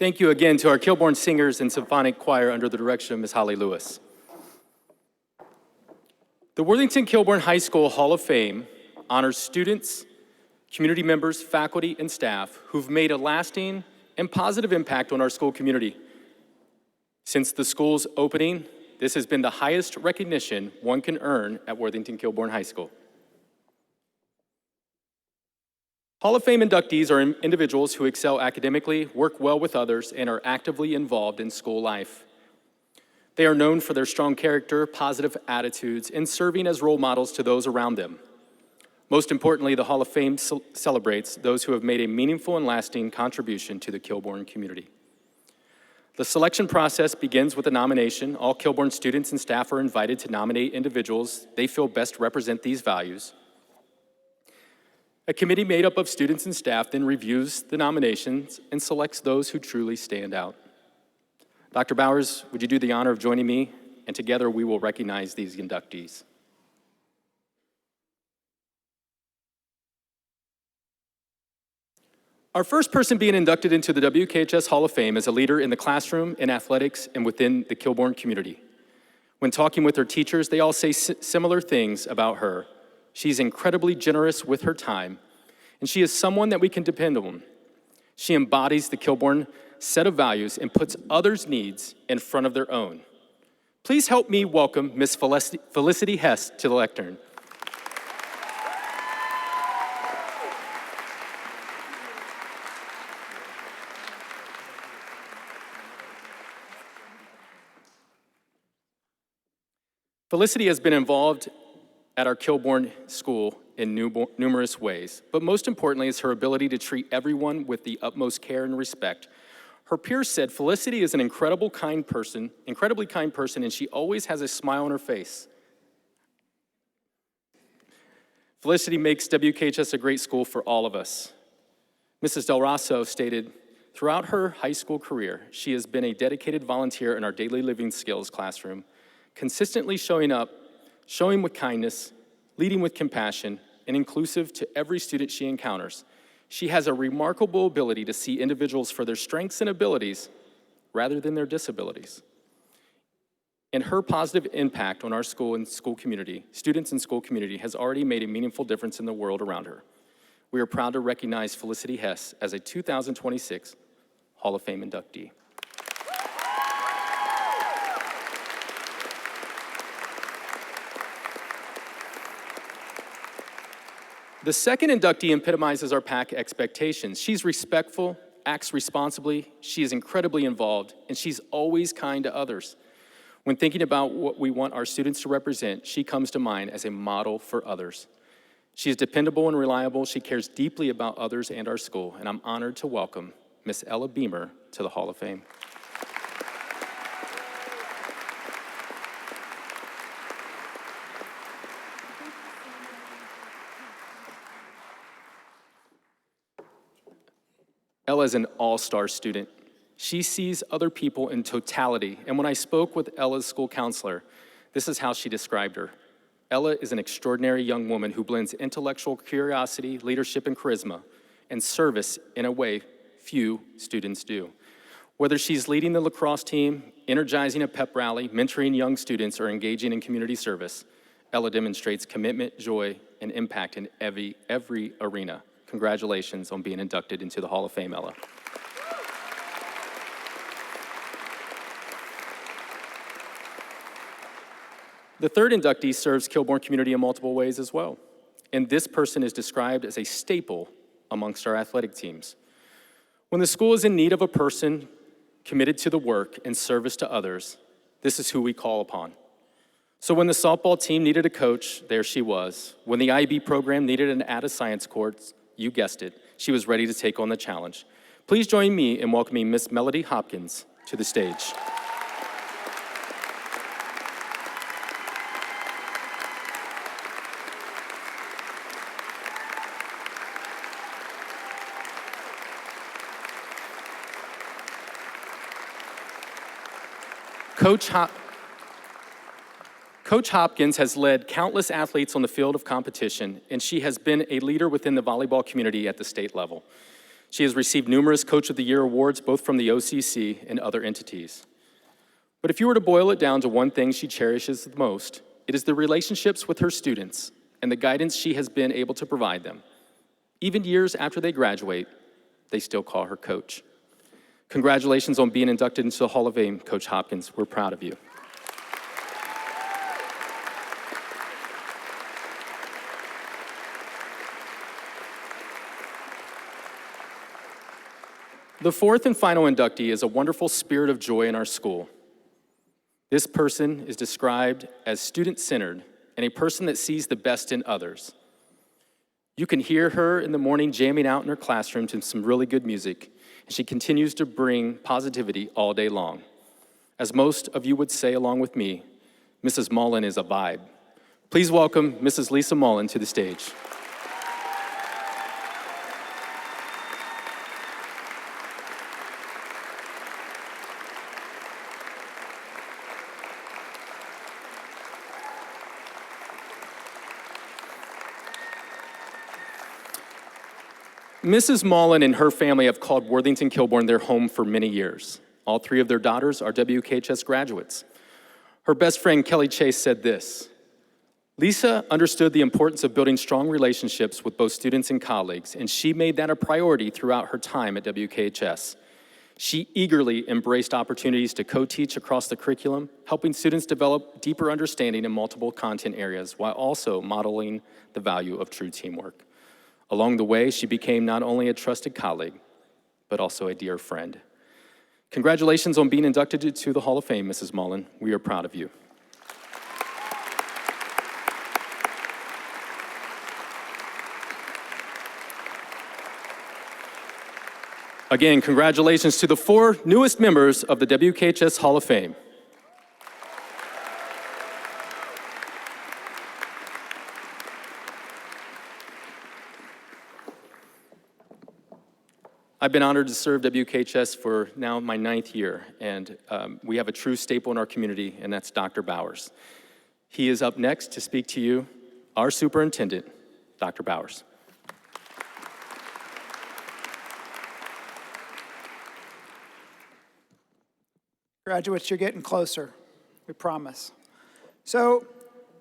Thank you again to our Kilbourne Singers and Symphonic Choir under the direction of Ms. Holly Lewis. The Worthington Kilbourne High School Hall of Fame honors students, community members, faculty, and staff who've made a lasting and positive impact on our school community. Since the school's opening, this has been the highest recognition one can earn at Worthington Kilbourne High School. Hall of Fame inductees are individuals who excel academically, work well with others, and are actively involved in school life. They are known for their strong character, positive attitudes, and serving as role models to those around them. Most importantly, the Hall of Fame celebrates those who have made a meaningful and lasting contribution to the Kilbourne community. The selection process begins with a nomination. All Kilbourne students and staff are invited to nominate individuals they feel best represent these values. A committee made up of students and staff then reviews the nominations and selects those who truly stand out. Dr. Bowers, would you do the honor of joining me? And together we will recognize these inductees. Our first person being inducted into the WKHS Hall of Fame is a leader in the classroom, in athletics, and within the Kilbourne community. When talking with her teachers, they all say similar things about her. She's incredibly generous with her time, and she is someone that we can depend on. She embodies the Kilbourne set of values and puts others' needs in front of their own. Please help me welcome Miss Felicity Hess to the lectern. Felicity has been involved at our Kilbourne School in numerous ways, but most importantly is her ability to treat everyone with the utmost care and respect. Her peers said Felicity is an incredibly kind person, and she always has a smile on her face. Felicity makes WKHS a great school for all of us. Mrs. Del Rosso stated, throughout her high school career, she has been a dedicated volunteer in our daily living skills classroom, consistently showing up, showing with kindness, leading with compassion, and inclusive to every student she encounters. She has a remarkable ability to see individuals for their strengths and abilities rather than their disabilities. And her positive impact on our school and school community, students and school community, has already made a meaningful difference in the world around her. We are proud to recognize Felicity Hess as a 2026 Hall of Fame inductee. The second inductee epitomizes our PAC expectations. She's respectful, acts responsibly, she is incredibly involved, and she's always kind to others. When thinking about what we want our students to represent, she comes to mind as a model for others. She is dependable and reliable. She cares deeply about others and our school, and I'm honored to welcome Miss Ella Beamer to the Hall of Fame. Ella is an all-star student. She sees other people in totality, and when I spoke with Ella's school counselor, this is how she described her. Ella is an extraordinary young woman who blends intellectual curiosity, leadership, and charisma, and service in a way few students do. Whether she's leading the lacrosse team, energizing a pep rally, mentoring young students, or engaging in community service, Ella demonstrates commitment, joy, and impact in every arena. Congratulations on being inducted into the Hall of Fame, Ella. The third inductee serves Kilbourne community in multiple ways as well. And this person is described as a staple amongst our athletic teams. When the school is in need of a person committed to the work and service to others, this is who we call upon. So when the softball team needed a coach, there she was. When the IB program needed an added science course, you guessed it, she was ready to take on the challenge. Please join me in welcoming Miss Melody Hopkins to the stage. Coach Hopkins has led countless athletes on the field of competition, and she has been a leader within the volleyball community at the state level. She has received numerous Coach of the Year awards, both from the OCC and other entities. But if you were to boil it down to one thing she cherishes the most, it is the relationships with her students and the guidance she has been able to provide them. Even years after they graduate, they still call her Coach. Congratulations on being inducted into the Hall of Fame, Coach Hopkins. We're proud of you. The fourth and final inductee is a wonderful spirit of joy in our school. This person is described as student-centered and a person that sees the best in others. You can hear her in the morning jamming out in her classroom to some really good music, and she continues to bring positivity all day long. As most of you would say along with me, Mrs. Mullen is a vibe. Please welcome Mrs. Lisa Mullen to the stage. Mrs. Mullen and her family have called Worthington-Kilbourne their home for many years. All three of their daughters are WKHS graduates. Her best friend, Kelly Chase, said this: Lisa understood the importance of building strong relationships with both students and colleagues, and she made that a priority throughout her time at WKHS. She eagerly embraced opportunities to co-teach across the curriculum, helping students develop deeper understanding in multiple content areas while also modeling the value of true teamwork. Along the way, she became not only a trusted colleague, but also a dear friend. Congratulations on being inducted to the Hall of Fame, Mrs. Mullen. We are proud of you. Again, congratulations to the 4 newest members of the WKHS Hall of Fame. I've been honored to serve WKHS for now my 9th year, and we have a true staple in our community, and that's Dr. Bowers. He is up next to speak to you, our superintendent, Dr. Bowers. Graduates, you're getting closer, we promise. So,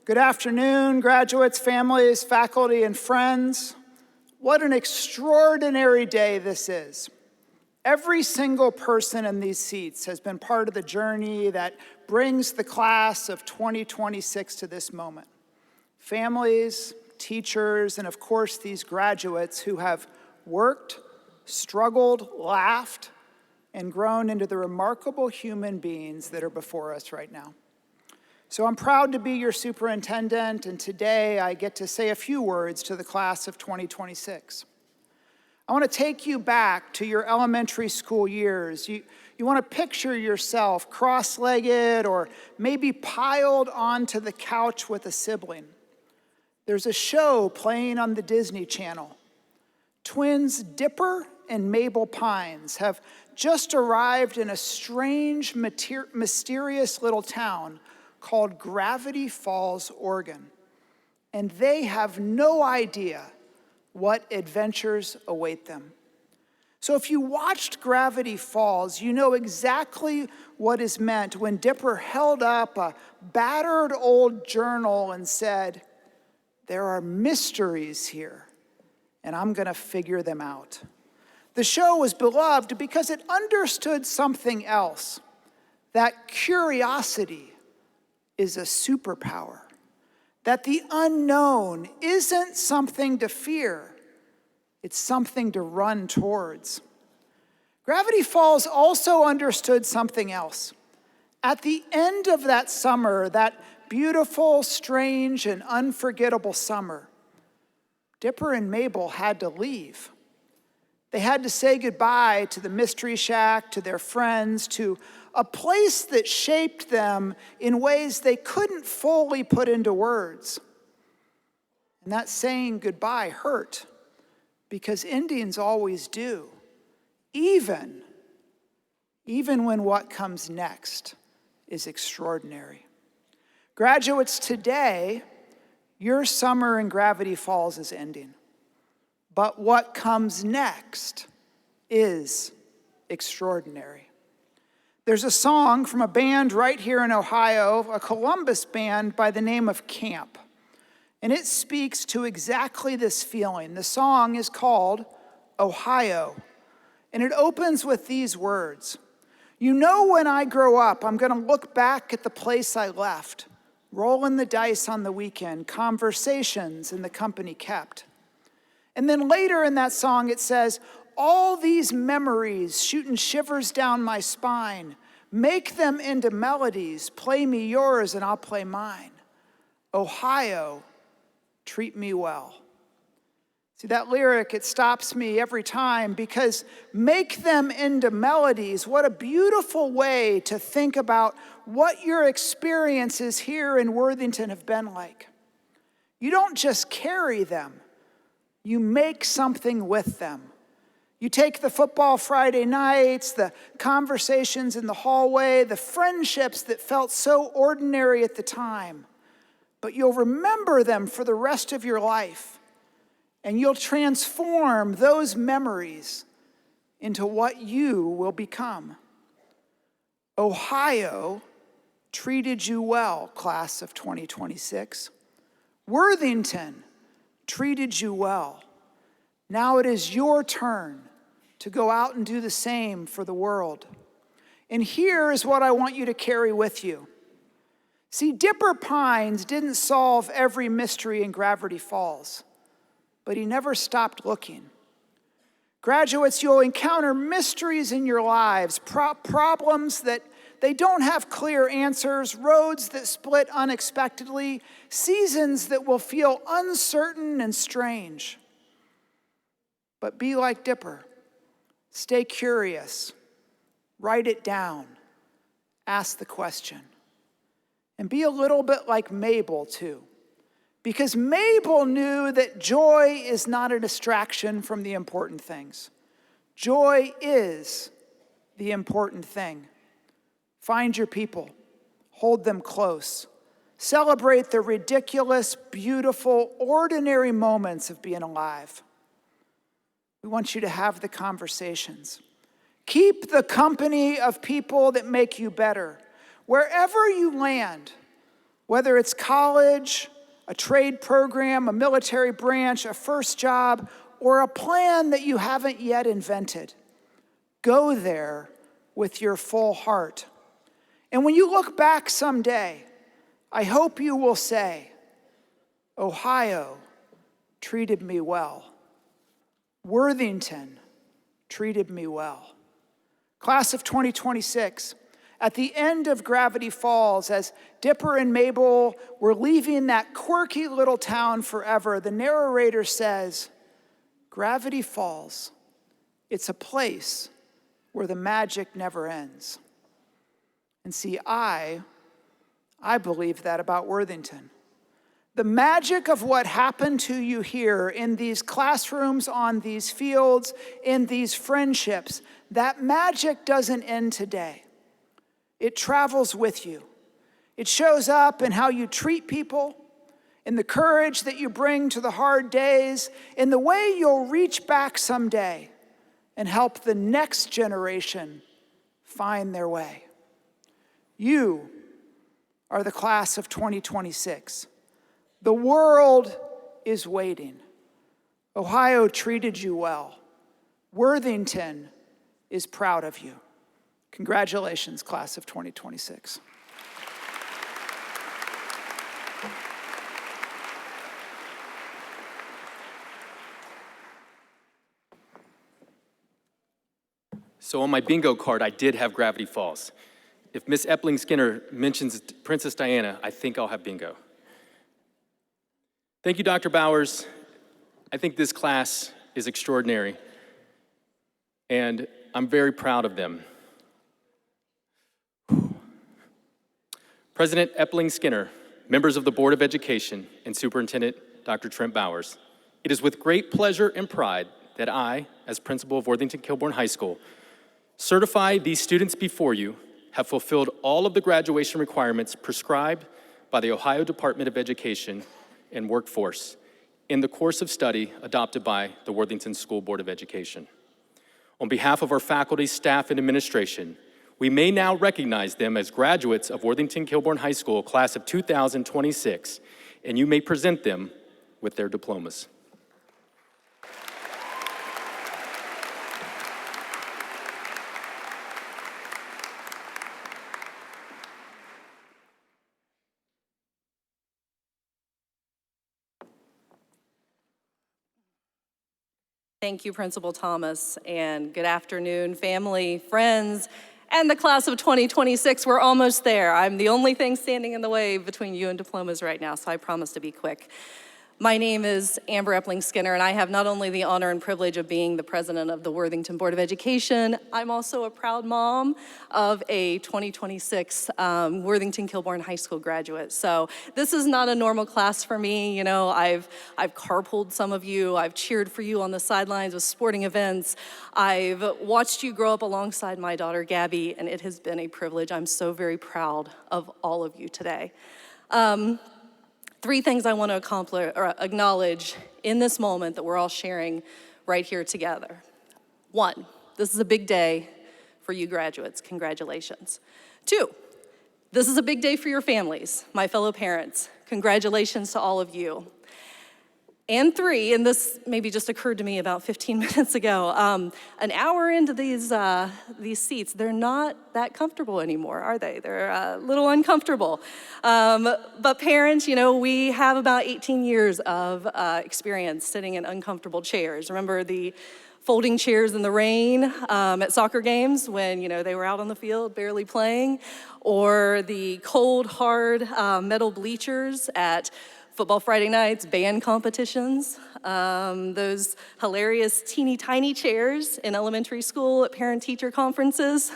good afternoon, graduates, families, faculty, and friends. What an extraordinary day this is. Every single person in these seats has been part of the journey that brings the class of 2026 to this moment. Families, teachers, and of course these graduates who have worked, struggled, laughed, and grown into the remarkable human beings that are before us right now. So I'm proud to be your superintendent, and today I get to say a few words to the class of 2026. I want to take you back to your elementary school years. You want to picture yourself cross-legged or maybe piled onto the couch with a sibling. There's a show playing on the Disney Channel. Twins Dipper and Mabel Pines have just arrived in a strange, mysterious little town called Gravity Falls, Oregon. And they have no idea what adventures await them. So if you watched Gravity Falls, you know exactly what is meant when Dipper held up a battered old journal and said, "There are mysteries here, and I'm gonna figure them out." The show was beloved because it understood something else, that curiosity is a superpower, that the unknown isn't something to fear, it's something to run towards. Gravity Falls also understood something else. At the end of that summer, that beautiful, strange, and unforgettable summer, Dipper and Mabel had to leave. They had to say goodbye to the Mystery Shack, to their friends, to a place that shaped them in ways they couldn't fully put into words. And that saying goodbye hurt, because endings always do, even when what comes next is extraordinary. Graduates, today, your summer in Gravity Falls is ending. But what comes next is extraordinary. There's a song from a band right here in Ohio, a Columbus band by the name of Camp. And it speaks to exactly this feeling. The song is called Ohio. And it opens with these words. You know, when I grow up, I'm going to look back at the place I left, rolling the dice on the weekend, conversations and the company kept. And then later in that song, it says, all these memories shooting shivers down my spine, make them into melodies, play me yours and I'll play mine. Ohio, treat me well. See, that lyric, it stops me every time because make them into melodies. What a beautiful way to think about what your experiences here in Worthington have been like. You don't just carry them, you make something with them. You take the football Friday nights, the conversations in the hallway, the friendships that felt so ordinary at the time, but you'll remember them for the rest of your life. And you'll transform those memories into what you will become. Ohio treated you well, class of 2026. Worthington treated you well. Now it is your turn to go out and do the same for the world. And here is what I want you to carry with you. See, Dipper Pines didn't solve every mystery in Gravity Falls, but he never stopped looking. Graduates, you'll encounter mysteries in your lives, problems that they don't have clear answers, roads that split unexpectedly, seasons that will feel uncertain and strange. But be like Dipper. Stay curious. Write it down. Ask the question. And be a little bit like Mabel, too. Because Mabel knew that joy is not a distraction from the important things. Joy is the important thing. Find your people. Hold them close. Celebrate the ridiculous, beautiful, ordinary moments of being alive. We want you to have the conversations. Keep the company of people that make you better. Wherever you land, whether it's college, a trade program, a military branch, a first job, or a plan that you haven't yet invented, go there with your full heart. And when you look back someday, I hope you will say, Ohio treated me well. Worthington treated me well. Class of 2026, at the end of Gravity Falls, as Dipper and Mabel were leaving that quirky little town forever, the narrator says, Gravity Falls, it's a place where the magic never ends. And see, I believe that about Worthington. The magic of what happened to you here in these classrooms, on these fields, in these friendships, that magic doesn't end today. It travels with you. It shows up in how you treat people, in the courage that you bring to the hard days, in the way you'll reach back someday and help the next generation find their way. You are the class of 2026. The world is waiting. Ohio treated you well. Worthington is proud of you. Congratulations, class of 2026. So on my bingo card, I did have Gravity Falls. If Miss Epling Skinner mentions Princess Diana, I think I'll have bingo. Thank you, Dr. Bowers. I think this class is extraordinary, and I'm very proud of them. President Epling Skinner, members of the Board of Education, and Superintendent Dr. Trent Bowers, it is with great pleasure and pride that I, as principal of Worthington Kilbourne High School, certify these students before you have fulfilled all of the graduation requirements prescribed by the Ohio Department of Education and Workforce in the course of study adopted by the Worthington School Board of Education. On behalf of our faculty, staff, and administration, we may now recognize them as graduates of Worthington Kilbourne High School, class of 2026, and you may present them with their diplomas. Thank you, Principal Thomas, and good afternoon, family, friends, and the class of 2026. We're almost there. I'm the only thing standing in the way between you and diplomas right now, so I promise to be quick. My name is Amber Epling Skinner, and I have not only the honor and privilege of being the president of the Worthington Board of Education, I'm also a proud mom of a 2026 Worthington Kilbourne High School graduate. So this is not a normal class for me. You know, I've carpooled some of you, I've cheered for you on the sidelines with sporting events, I've watched you grow up alongside my daughter Gabby, and it has been a privilege. I'm so very proud of all of you today. Three things I want to acknowledge in this moment that we're all sharing right here together. One, this is a big day for you graduates. Congratulations. Two, this is a big day for your families, my fellow parents. Congratulations to all of you. And three, and this maybe just occurred to me about 15 minutes ago, an hour into these seats, they're not that comfortable anymore, are they? They're a little uncomfortable. But parents, you know, we have about 18 years of experience sitting in uncomfortable chairs. Remember the folding chairs in the rain at soccer games when, you know, they were out on the field barely playing, or the cold, hard metal bleachers at football Friday nights, band competitions, those hilarious teeny tiny chairs in elementary school at parent-teacher conferences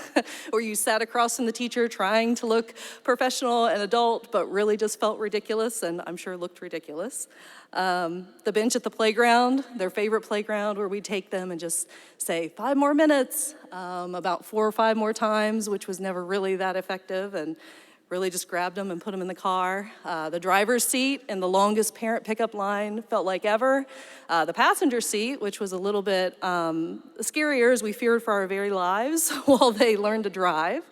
where you sat across from the teacher trying to look professional and adult, but really just felt ridiculous and I'm sure looked ridiculous. The bench at the playground, their favorite playground, where we take them and just say 5 more minutes, about 4 or 5 more times, which was never really that effective, and really just grabbed them and put them in the car. The driver's seat and the longest parent pickup line felt like ever. The passenger seat, which was a little bit scarier as we feared for our very lives while they learned to drive.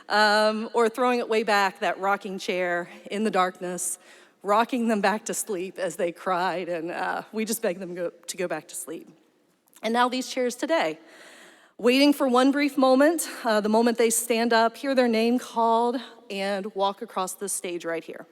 Or throwing it way back, that rocking chair in the darkness, rocking them back to sleep as they cried, and we just begged them to go back to sleep. And now these chairs today. Waiting for one brief moment, the moment they stand up, hear their name called, and walk across the stage right here.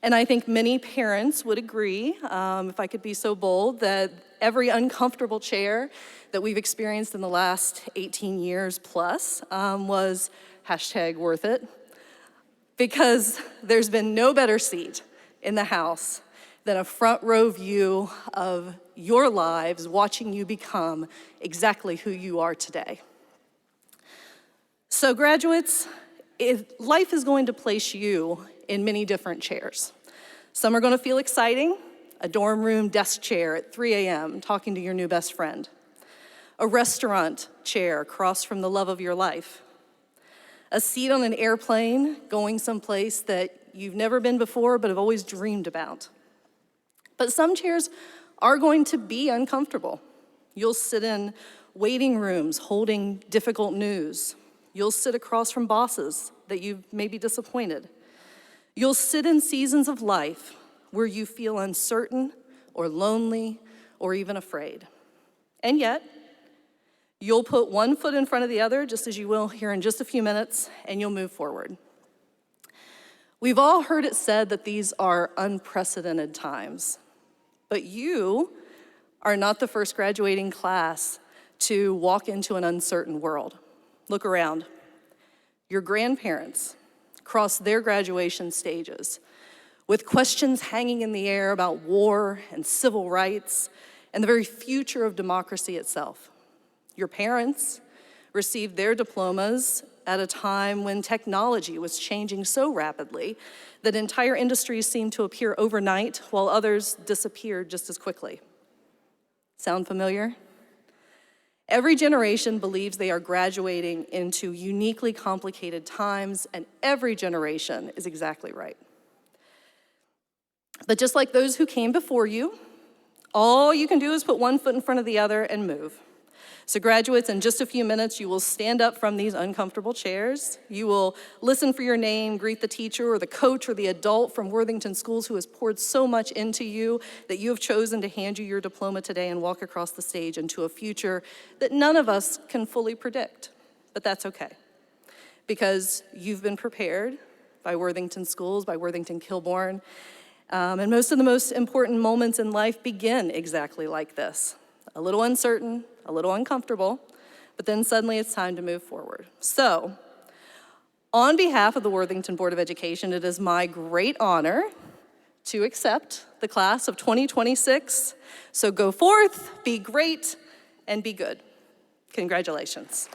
And I think many parents would agree, if I could be so bold, that every uncomfortable chair that we've experienced in the last 18 years plus was #worth it. Because there's been no better seat in the house than a front row view of your lives, watching you become exactly who you are today. So graduates, life is going to place you in many different chairs. Some are going to feel exciting, a dorm room desk chair at 3 a.m. talking to your new best friend, a restaurant chair across from the love of your life, a seat on an airplane going someplace that you've never been before but have always dreamed about. But some chairs are going to be uncomfortable. You'll sit in waiting rooms holding difficult news. You'll sit across from bosses that you've maybe disappointed. You'll sit in seasons of life where you feel uncertain or lonely or even afraid. And yet, you'll put one foot in front of the other, just as you will here in just a few minutes, and you'll move forward. We've all heard it said that these are unprecedented times. But you are not the first graduating class to walk into an uncertain world. Look around. Your grandparents crossed their graduation stages with questions hanging in the air about war and civil rights and the very future of democracy itself. Your parents received their diplomas at a time when technology was changing so rapidly that entire industries seemed to appear overnight while others disappeared just as quickly. Sound familiar? Every generation believes they are graduating into uniquely complicated times, and every generation is exactly right. But just like those who came before you, all you can do is put one foot in front of the other and move. So graduates, in just a few minutes, you will stand up from these uncomfortable chairs. You will listen for your name, greet the teacher or the coach or the adult from Worthington Schools who has poured so much into you that you have chosen to hand you your diploma today and walk across the stage into a future that none of us can fully predict. But that's okay, because you've been prepared by Worthington Schools, by Worthington Kilbourne, and most of the most important moments in life begin exactly like this. A little uncertain, a little uncomfortable, but then suddenly it's time to move forward. So, on behalf of the Worthington Board of Education, it is my great honor to accept the class of 2026. So go forth, be great, and be good. Congratulations.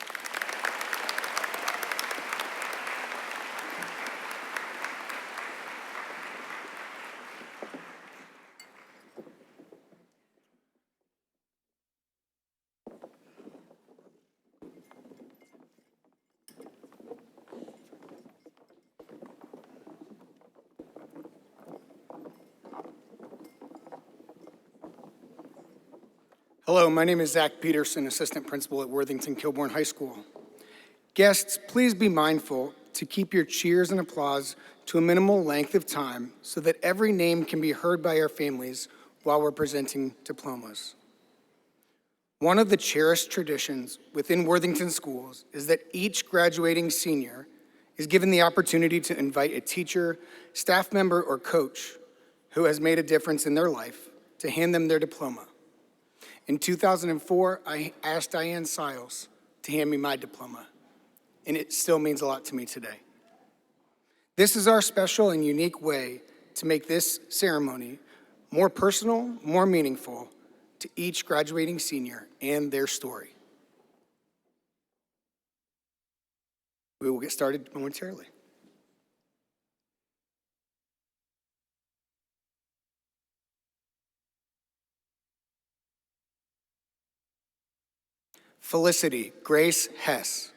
Hello, my name is Zach Peterson, Assistant Principal at Worthington Kilbourne High School. Guests, please be mindful to keep your cheers and applause to a minimal length of time so that every name can be heard by our families while we're presenting diplomas. One of the cherished traditions within Worthington Schools is that each graduating senior is given the opportunity to invite a teacher, staff member, or coach who has made a difference in their life to hand them their diploma. In 2004, I asked Diane Siles to hand me my diploma, and it still means a lot to me today. This is our special and unique way to make this ceremony more personal, more meaningful to each graduating senior and their story. We will get started momentarily. Felicity Grace Hess.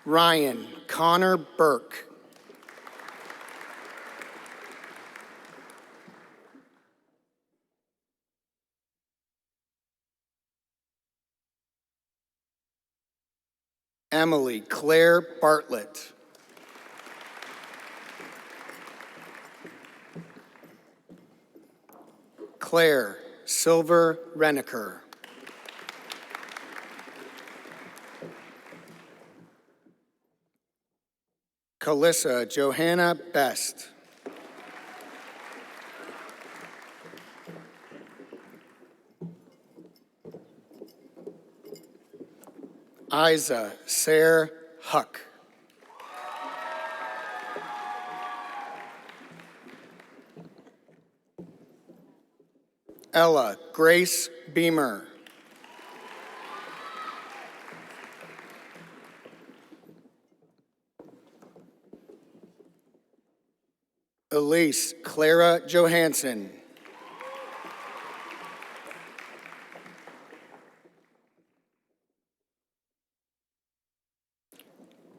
Ryan Connor Burke. Emily Claire Bartlett. Claire Silver Reniker. Calissa Johanna Best. Isa Sarah Huck. Ella Grace Beamer. Elise Clara Johansson.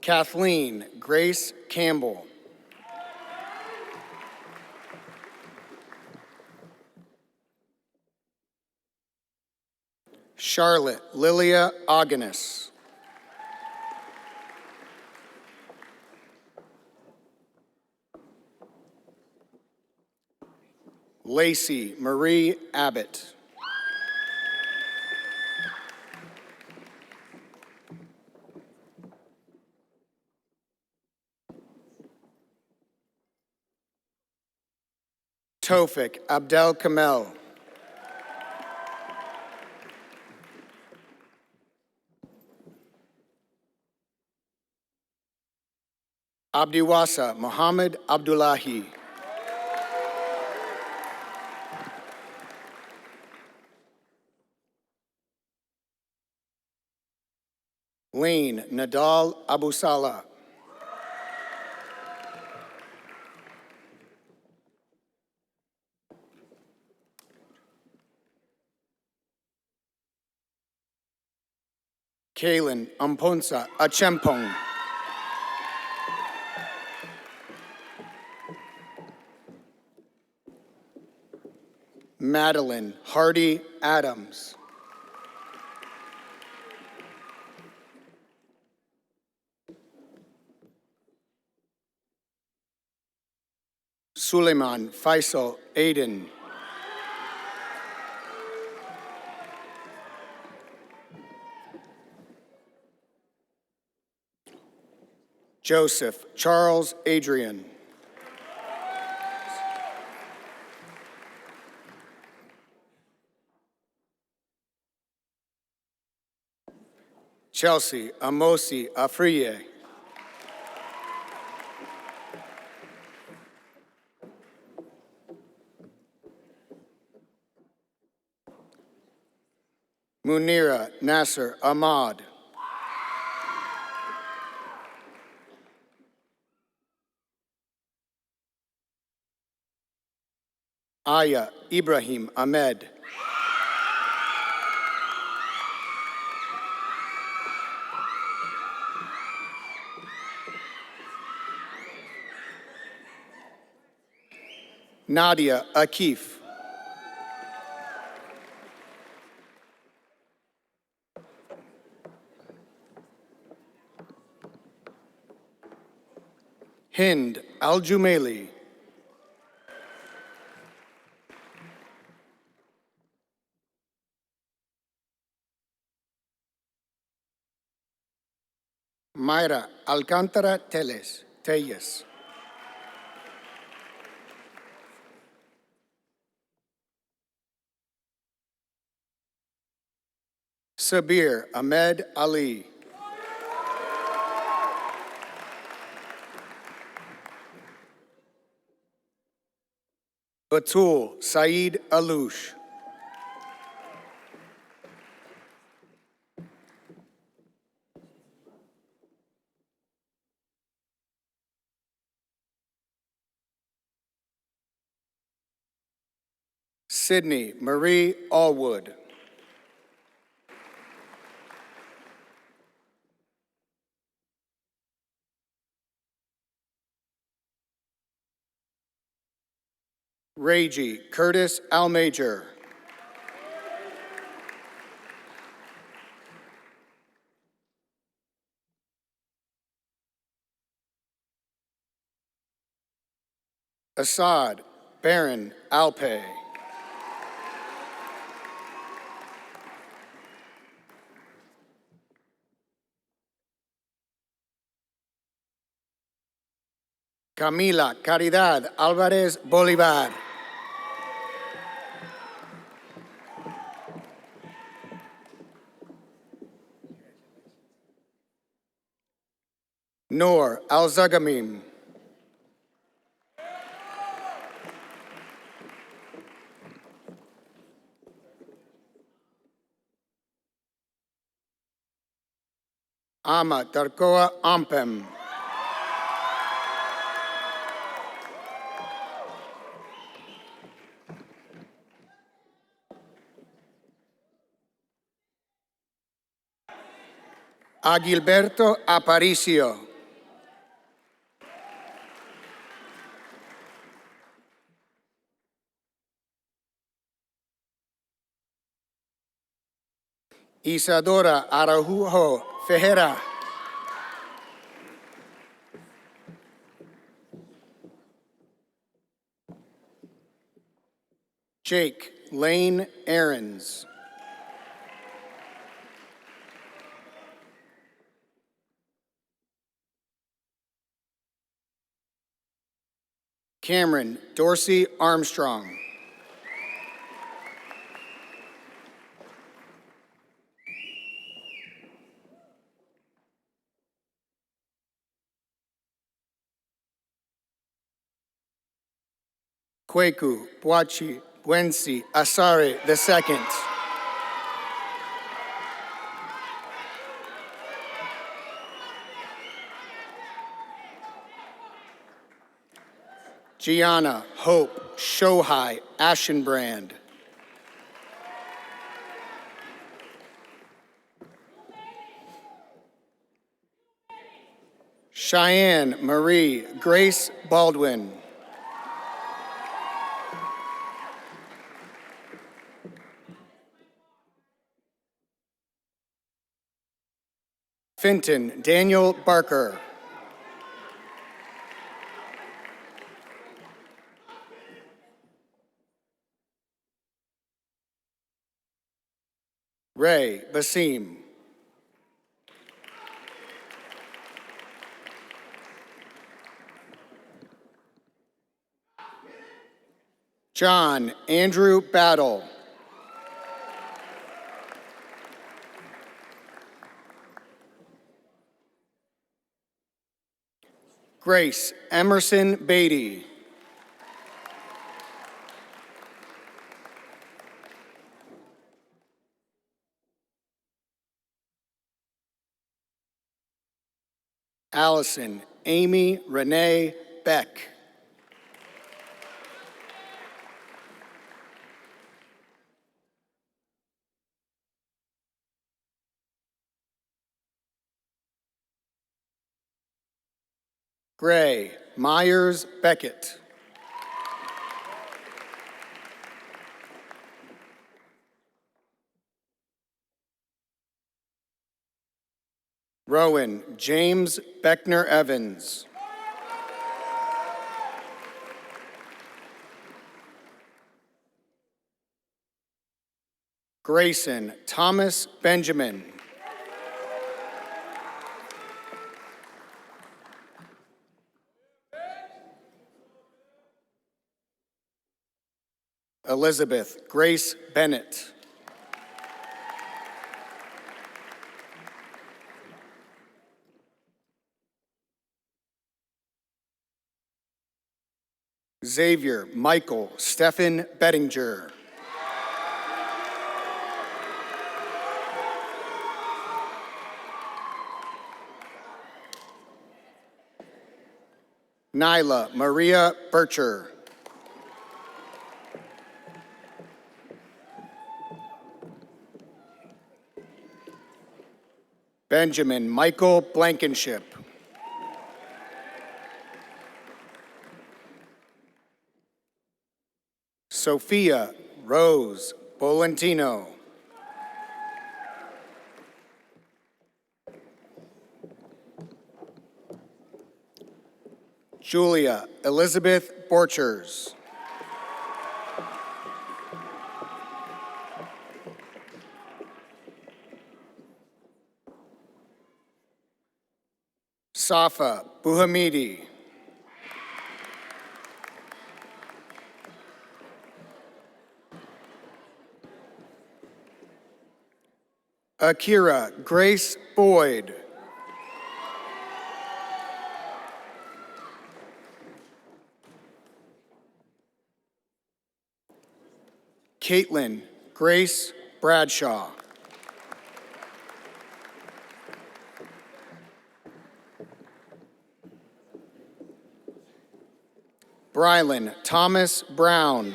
Kathleen Grace Campbell. Charlotte Lilia Agonis. Lacey Marie Abbott. Tofik Abdel Kamel. Abdiwasa Muhammad Abdullahi. Lane Nadal Abu Salah. Kaylin Amponsa Achempong. Madeline Hardy Adams. Suleiman Faisal Aiden. Joseph Charles Adrian. Chelsea Amosi Afriye. Munira Nasser Ahmad. Aya Ibrahim Ahmed. Nadia Akif. Hind Al-Jumaili. Mayra Alcantara Telles. Sabir Ahmed Ali. Batul Saeed Alush. Sydney Marie Allwood. Raji Curtis Almajor. Assad Baron Alpay. Camila Caridad Alvarez Bolivar. Noor Al-Zagamim. Ama Darkoa Ampem. Agilberto Aparicio. Isadora Araujo Fejera. Jake Lane Aarons. Cameron Dorsey Armstrong. Kweku Bwachi Wensi Asare II. Gianna Hope Shohai Ashenbrand. Cheyenne Marie Grace Baldwin. Fenton Daniel Barker. Ray Basim. John Andrew Battle. Grace Emerson Beatty. Allison Amy Renee Beck. Gray Myers Beckett. Rowan James Beckner Evans. Grayson Thomas Benjamin. Elizabeth Grace Bennett. Xavier Michael Stephen Bettinger. Nyla Maria Bircher. Benjamin Michael Blankenship. Sophia Rose Bolentino. Julia Elizabeth Borchers. Safa Buhamidi. Akira Grace Boyd. Caitlin Grace Bradshaw. Brylan Thomas Brown.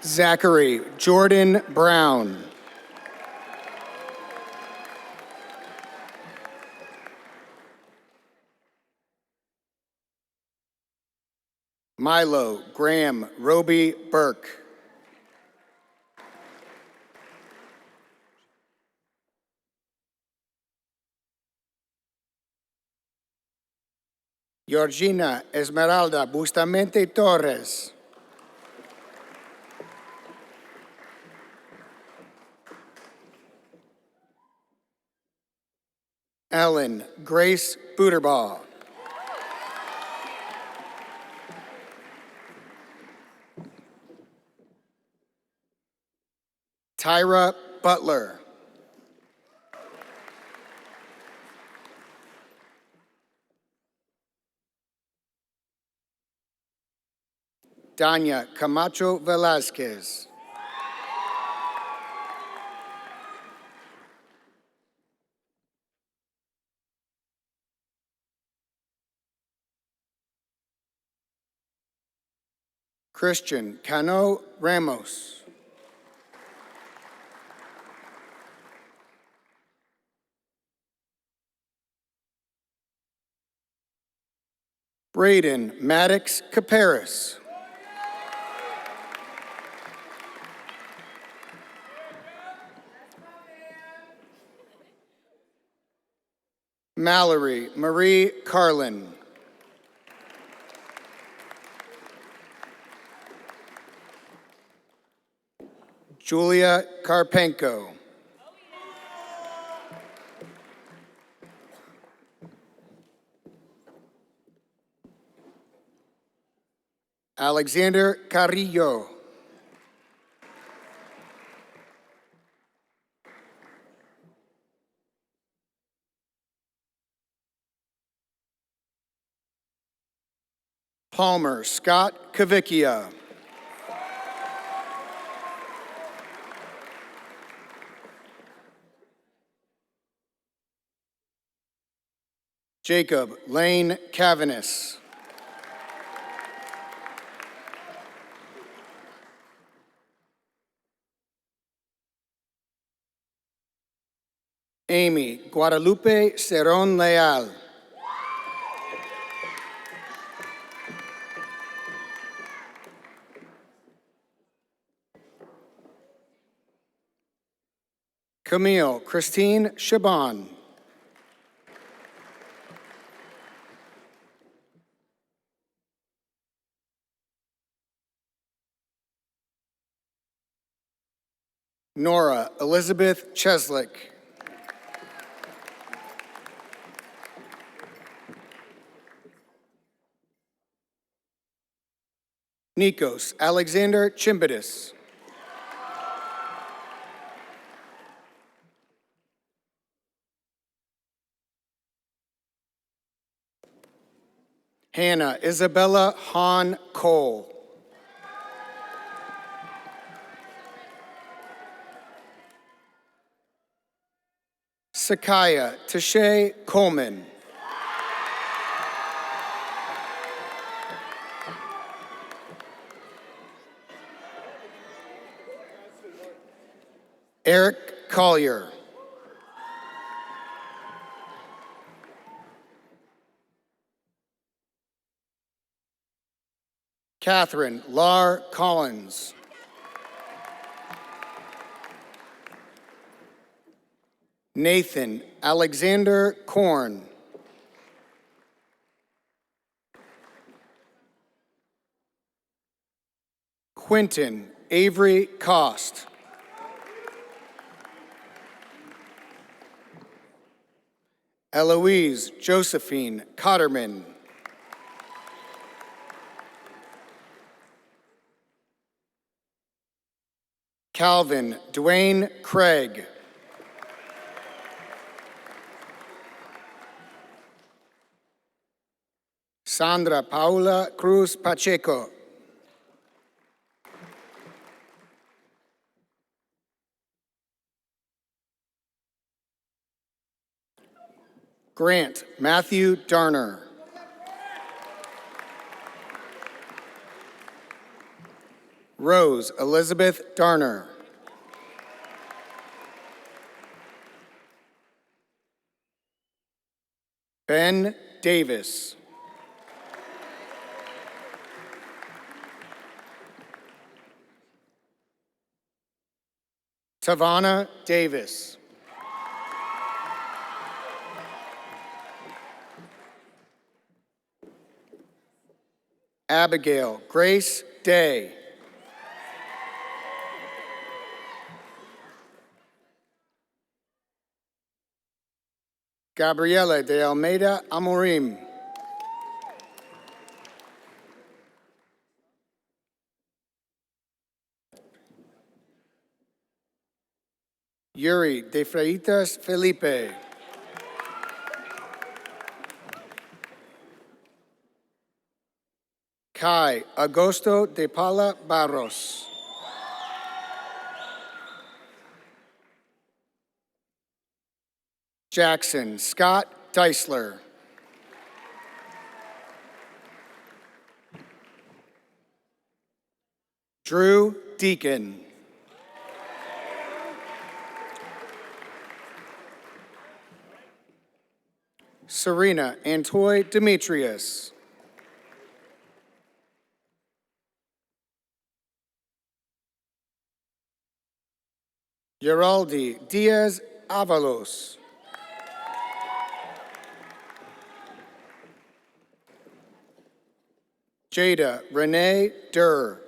Zachary Jordan Brown. Milo Graham Roby Burke. Georgina Esmeralda Bustamente Torres. Ellen Grace Booterbaugh. Tyra Butler. Danya Camacho Velasquez. Christian Cano Ramos. Braden Maddox Caparis. Mallory Marie Carlin. Julia Karpenko. Alexander Carrillo. Palmer Scott Kavickia. Jacob Lane Cavanis. Amy Guadalupe Cerón Leal. Camille Christine Shaban. Nora Elizabeth Cheslick. Nikos Alexander Chimbidis. Hannah Isabella Hahn Cole. Sakaya Tashay Coleman. Eric Collier. Catherine Lar Collins. Nathan Alexander Korn. Quentin Avery Cost. Eloise Josephine Cotterman. Calvin Dwayne Craig. Sandra Paula Cruz Pacheco. Grant Matthew Darner. Rose Elizabeth Darner. Ben Davis. Tavana Davis. Abigail Grace Day. Gabriela de Almeida Amorim. Yuri de Freitas Felipe. Kai Agosto de Paula Barros. Jackson Scott Deisler. Drew Deacon. Serena Antoy Demetrius. Geraldi Diaz Avalos. Jada Renee Durr.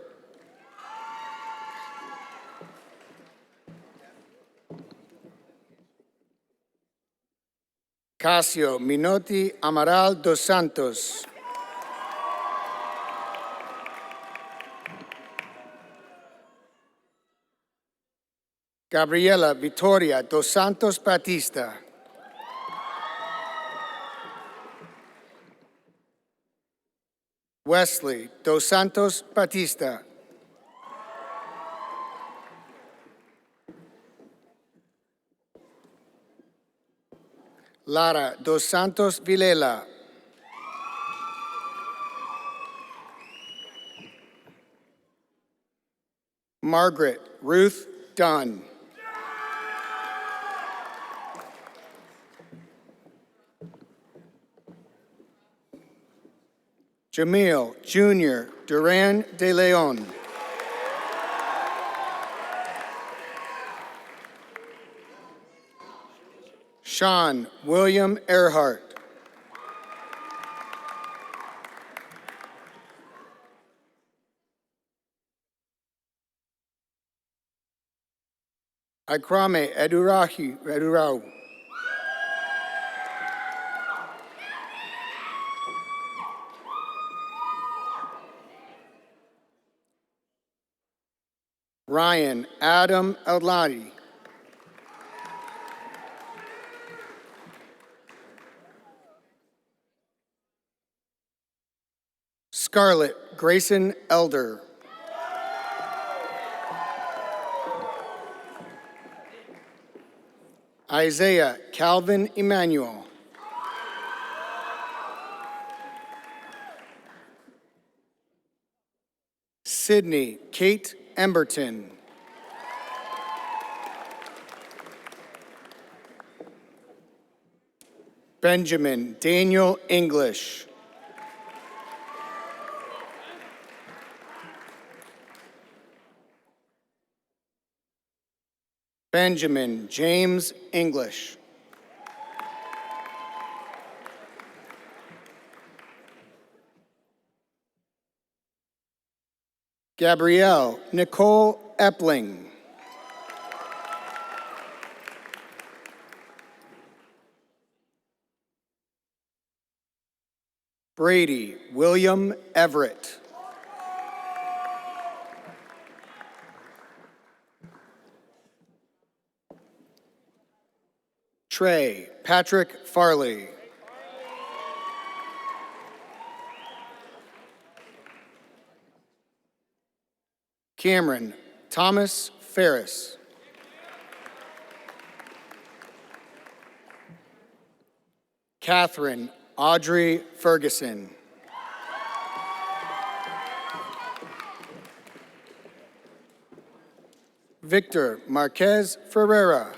Casio Minotti Amaral dos Santos. Gabriela Victoria dos Santos Batista. Wesley dos Santos Batista. Lara dos Santos Vilela. Margaret Ruth Dunn. Jamil Jr. Duran de Leon. Sean William Earhart. Akrame Edurau. Ryan Adam Eladi. Scarlett Grayson Elder. Isaiah Calvin Emmanuel. Sydney Kate Emberton. Benjamin Daniel English. Benjamin James English. Gabrielle Nicole Epling. Brady William Everett. Trey Patrick Farley. Cameron Thomas Ferris. Catherine Audrey Ferguson. Victor Marquez Ferreira.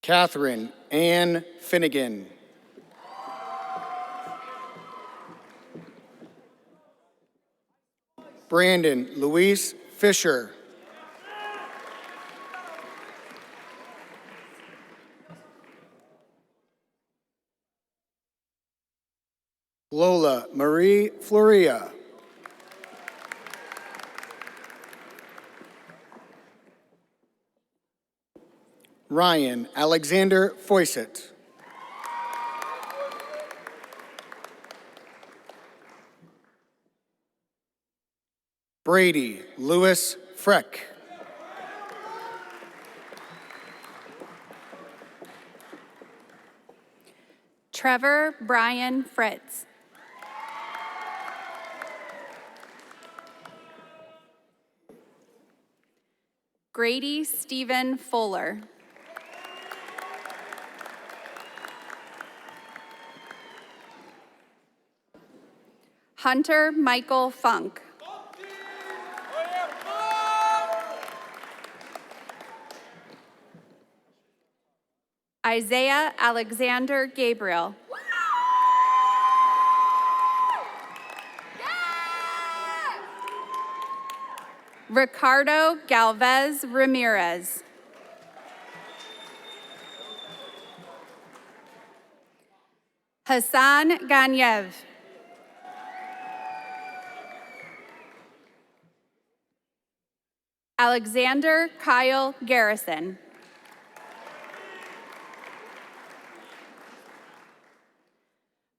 Catherine Ann Finnegan. Brandon Luis Fisher. Lola Marie Floria. Ryan Alexander Foyset. Brady Lewis Freck. Trevor Brian Fritz. Grady Stephen Fuller. Hunter Michael Funk. Isaiah Alexander Gabriel. Ricardo Galvez Ramirez. Hassan Ganyev. Alexander Kyle Garrison.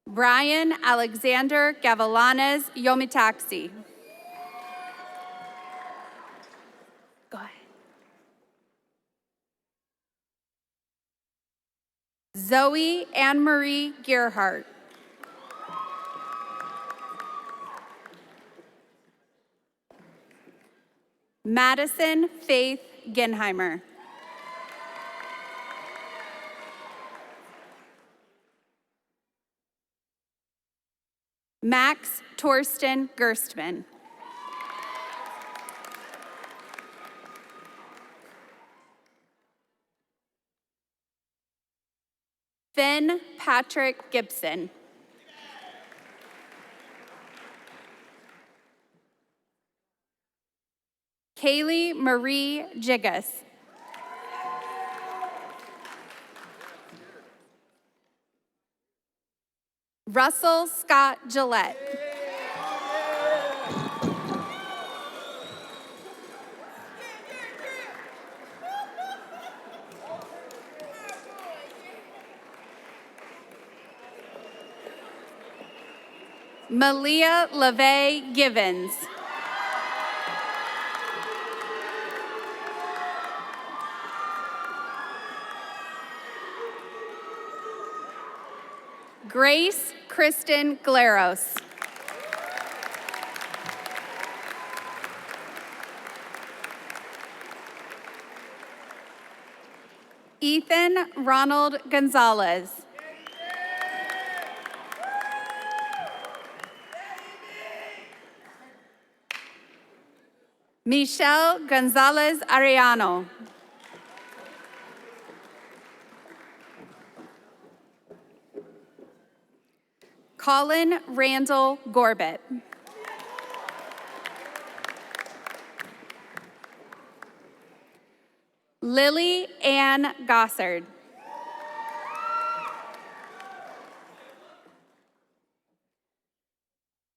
Brian Alexander Gavilanes Yomitaxi. Go ahead. Zoe Anne-Marie Gearhart. Madison Faith Genheimer. Max Torsten Gerstmann. Finn Patrick Gibson. Kaylee Marie Jigas. Russell Scott Gillette. Malia LaVey Givens. Grace Kristen Glaros. Ethan Ronald Gonzalez. Michelle Gonzalez Arellano. Colin Randall Gorbett. Lily Ann Gossard.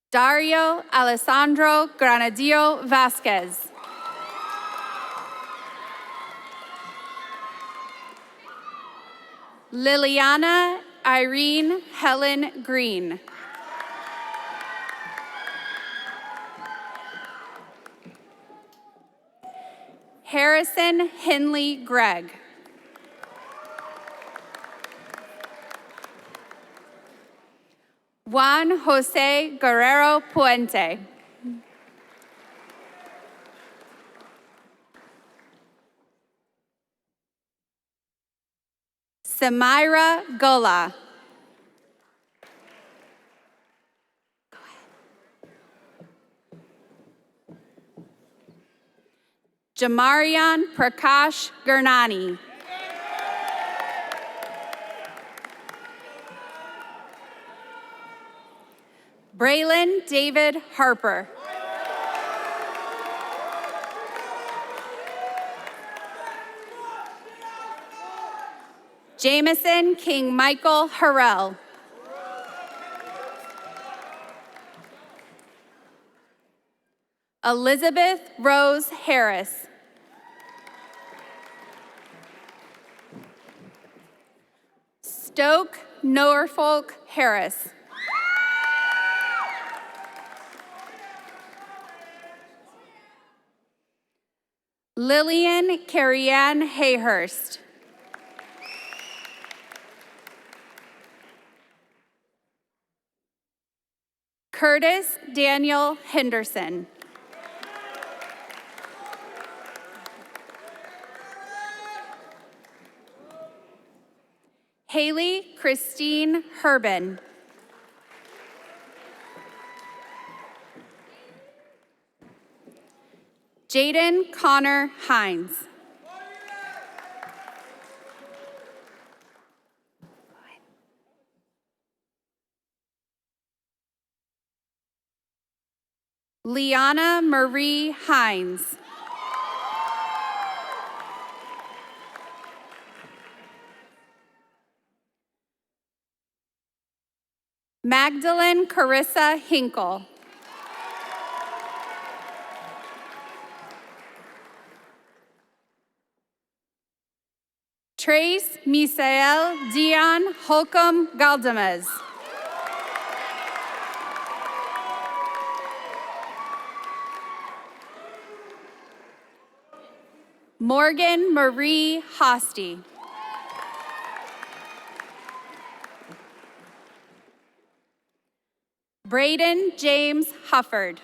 Dario Alessandro Granadillo Vasquez. Liliana Irene Helen Green. Harrison Henley Gregg. Juan Jose Guerrero Puente. Samira Gola. Jamarian Prakash Gurnani. Braylon David Harper. Jameson King Michael Harrell. Elizabeth Rose Harris. Stoke Norfolk Harris. Lillian Carrie-Ann Hayhurst. Curtis Daniel Henderson. Haley Christine Herbin. Jaden Connor Hines. Liana Marie Hines. Magdalene Carissa Hinkle. Trace Misael Dion Holcomb Galdamez. Morgan Marie Hosty. Braden James Hufford.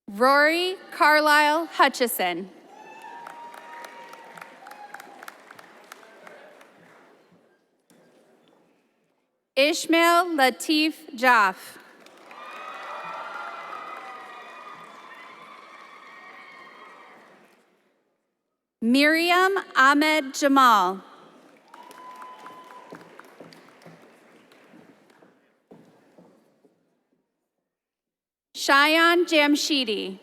Rory Carlisle Hutchison. Ishmael Latif Jaff. Miriam Ahmed Jamal. Shayan Jamshidi.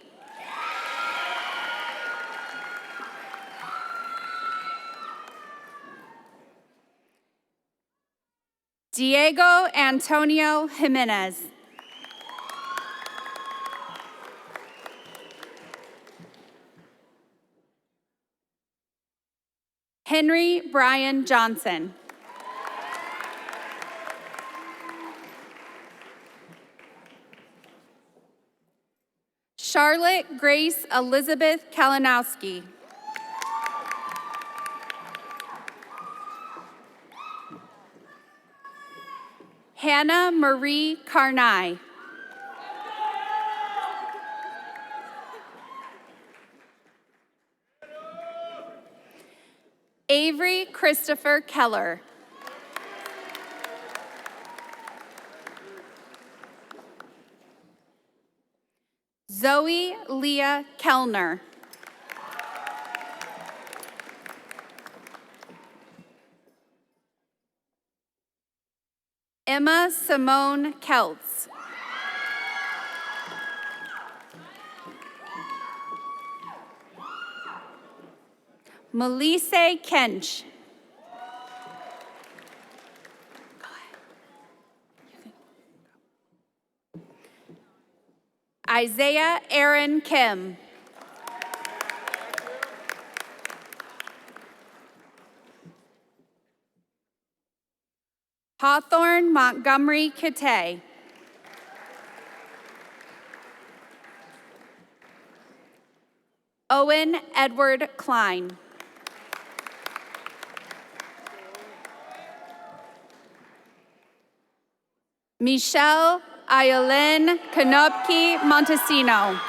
Diego Antonio Jimenez. Henry Brian Johnson. Charlotte Grace Elizabeth Kalinowski. Hannah Marie Carnai. Avery Christopher Keller. Zoe Leah Kellner. Emma Simone Keltz. Melise Kench. Isaiah Aaron Kim. Hawthorne Montgomery Kate. Owen Edward Klein. Michelle Ayelen Konopki Montesino.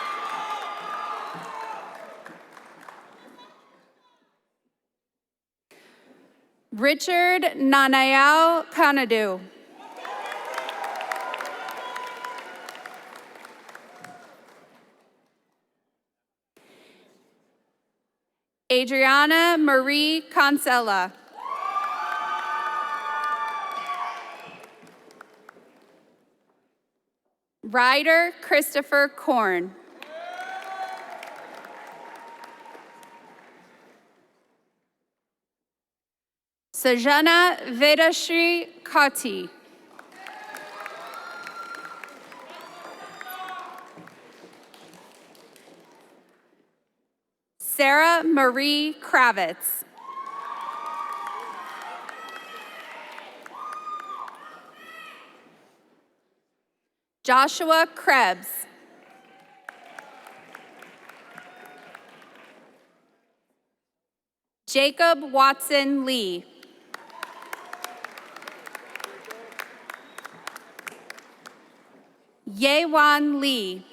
Richard Nanayao Kanadu. Adriana Marie Consella. Ryder Christopher Korn. Sajana Vedashri Kati. Sarah Marie Kravitz. Joshua Krebs. Jacob Watson Lee. Yewan Lee.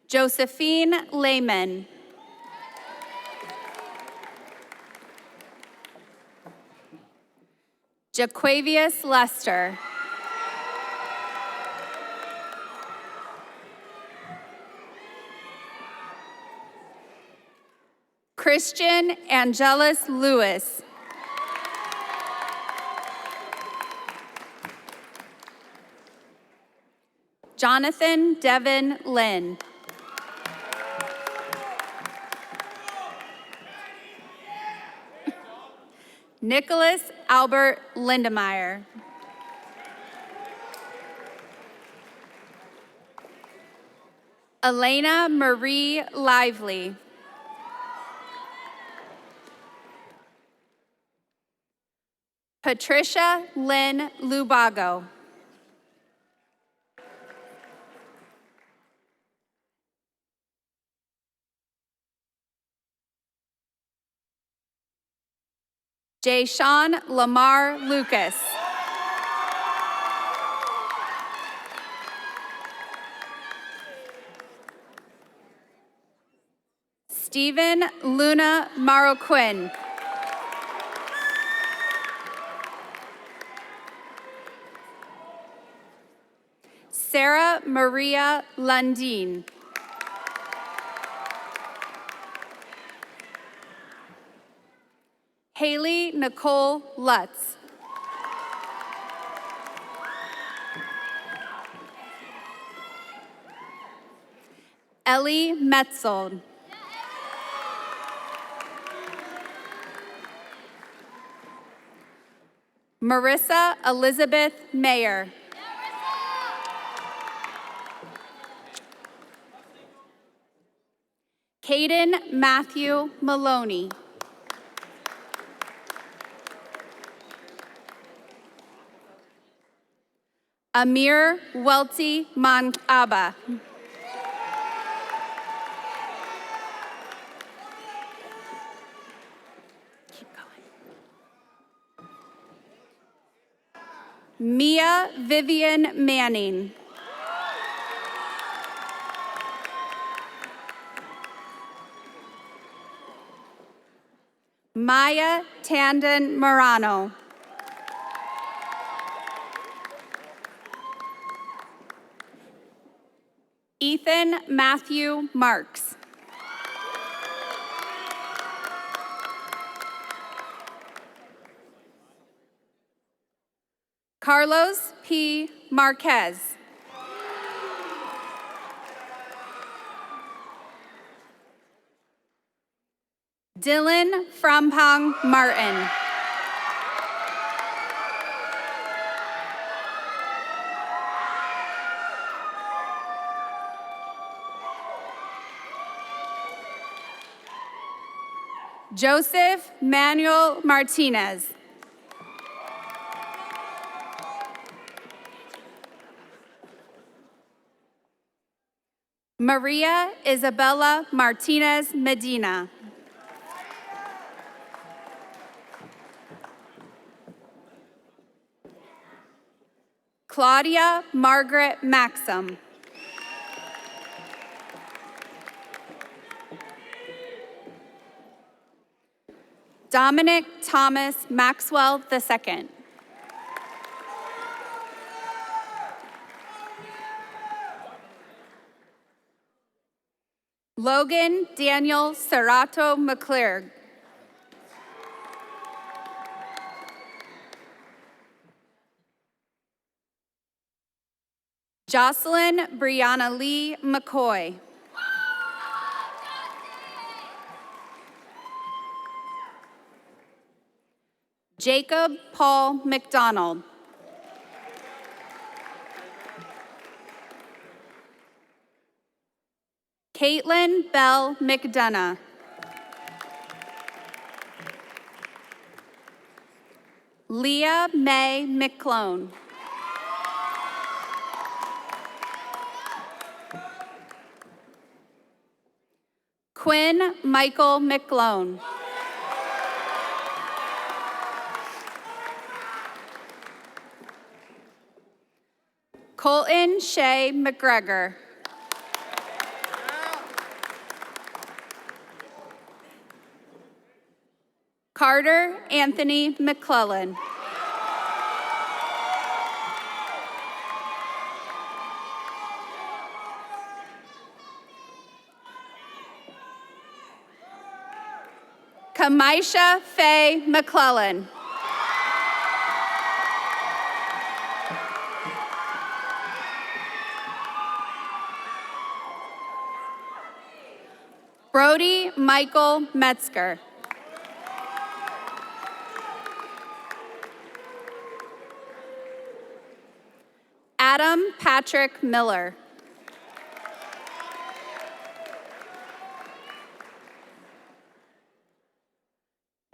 Josephine Lehman. Jaquavius Lester. Christian Angelus Lewis. Jonathan Devin Lynn. Nicholas Albert Lindemeyer. Elena Marie Lively. Patricia Lynn Lubago. Jayshawn Lamar Lucas. Stephen Luna Maroquin. Sarah Maria Lundin. Haley Nicole Lutz. Ellie Metzold. Marissa Elizabeth Mayer. Caden Matthew Maloney. Amir Welty Manaba. Mia Vivian Manning. Maya Tandon Morano. Ethan Matthew Marks. Carlos P. Marquez. Dylan Frampong Martin. Joseph Manuel Martinez. Maria Isabella Martinez Medina. Claudia Margaret Maxim. Dominic Thomas Maxwell II. Logan Daniel Serato McClure. Jocelyn Brianna Lee McCoy. Jacob Paul McDonald. Caitlin Bell McDonough. Leah May McClone. Quinn Michael McClone. Colton Shea McGregor. Carter Anthony McClellan. Kamisha Faye McClellan. Brody Michael Metzger. Adam Patrick Miller.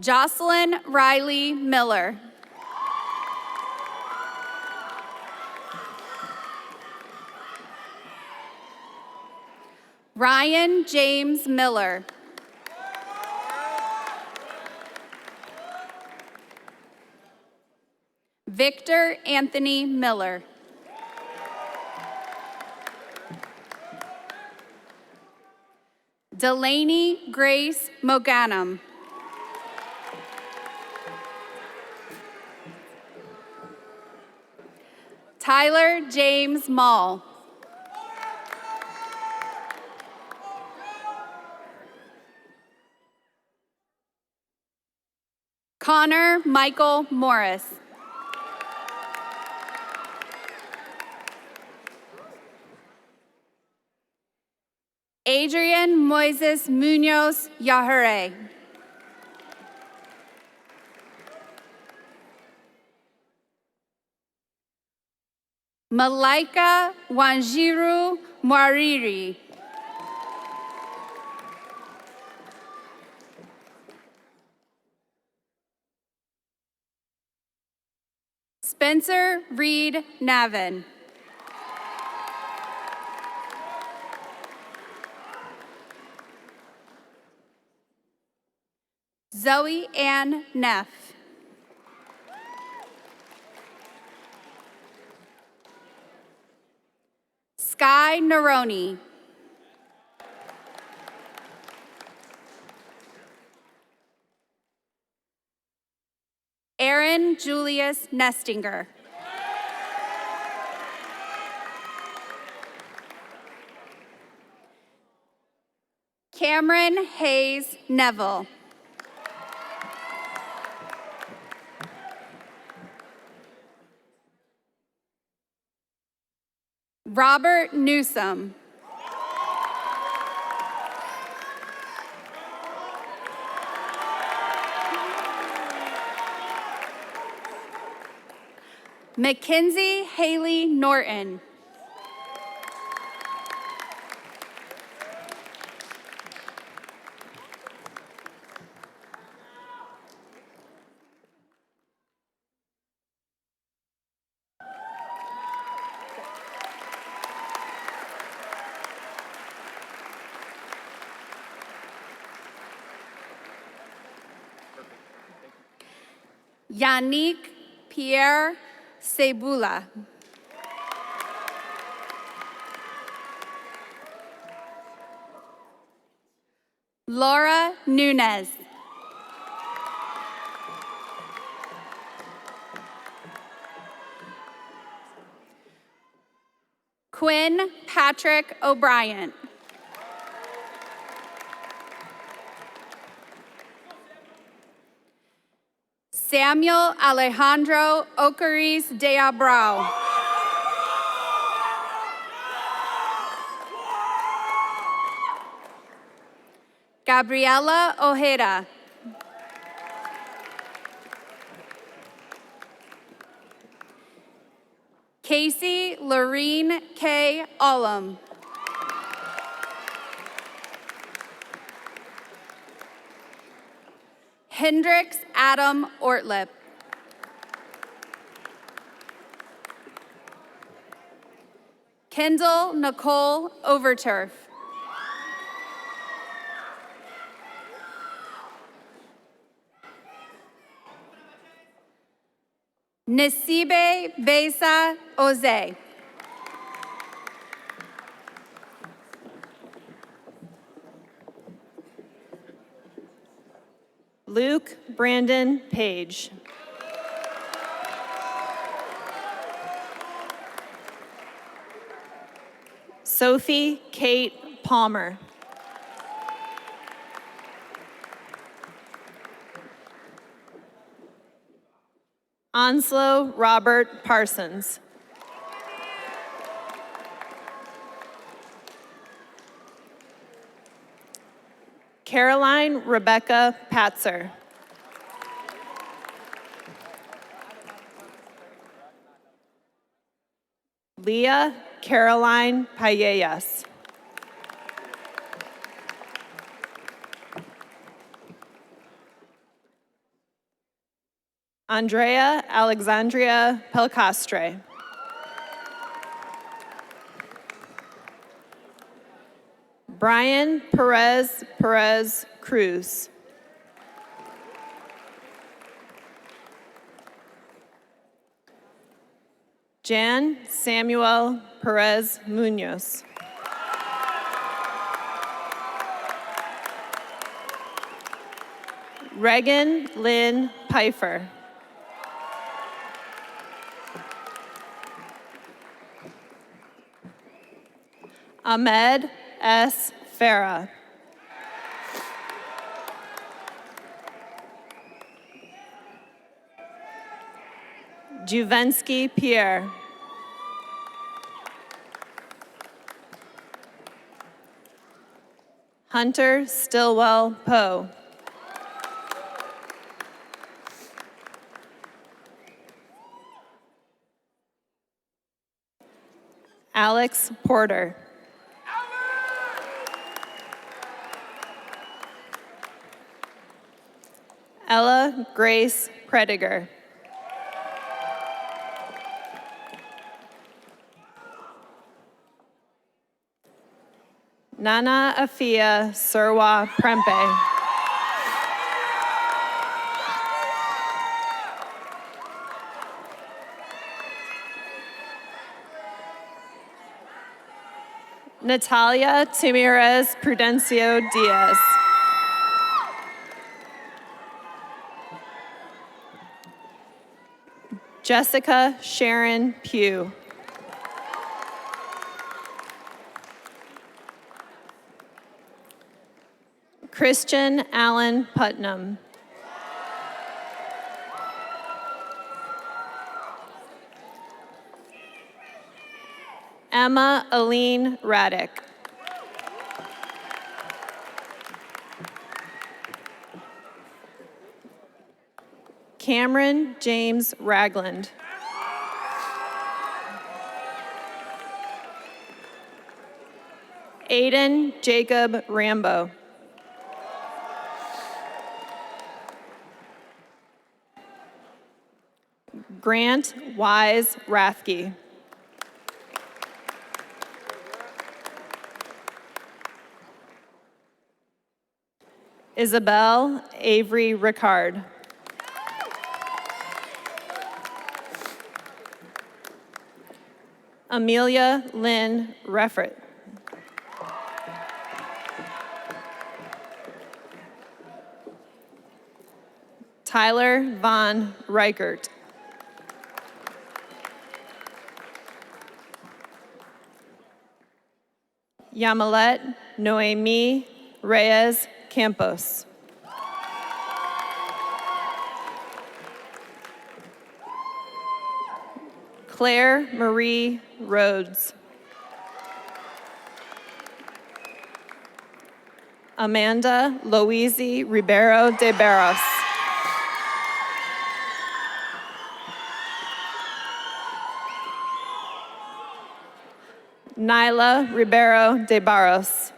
Jocelyn Riley Miller. Ryan James Miller. Victor Anthony Miller. Delaney Grace Moganum. Tyler James Mall. Connor Michael Morris. Adrian Moises Munoz Yahure. Malaika Wanjiru Mwariri. Spencer Reed Navin. Zoe Ann Neff. Sky Neroni. Aaron Julius Nestinger. Cameron Hayes Neville. Robert Newsom. Mackenzie Haley Norton. Yannick Pierre Cebula. Laura Nunez. Quinn Patrick O'Brien. Samuel Alejandro Ocariz de Abreu. Gabriela Ojeda. Casey Lorene K. Olam. Hendrix Adam Ortlip. Kendall Nicole Overturf. Nasibe Besa Oze. Luke Brandon Page. Sophie Kate Palmer. Onslow Robert Parsons. Caroline Rebecca Patzer. Leah Caroline Paellas. Andrea Alexandria Pelcastre. Brian Perez Cruz. Jan Samuel Perez Munoz. Regan Lynn Pfeiffer. Ahmed S. Farah. Juvensky Pierre. Hunter Stillwell Poe. Alex Porter. Ella Grace Prediger. Nana Afia Surwa Prempe. Natalia Timirez Prudencio Diaz. Jessica Sharon Pugh. Christian Allen Putnam. Emma Aline Raddick. Cameron James Ragland. Aiden Jacob Rambo. Grant Wise Rathke. Isabel Avery Ricard. Amelia Lynn Reffert. Tyler Von Reichert. Yamilet Noemi Reyes Campos. Claire Marie Rhodes. Amanda Louise Ribeiro de Barros. Nyla Ribeiro de Barros.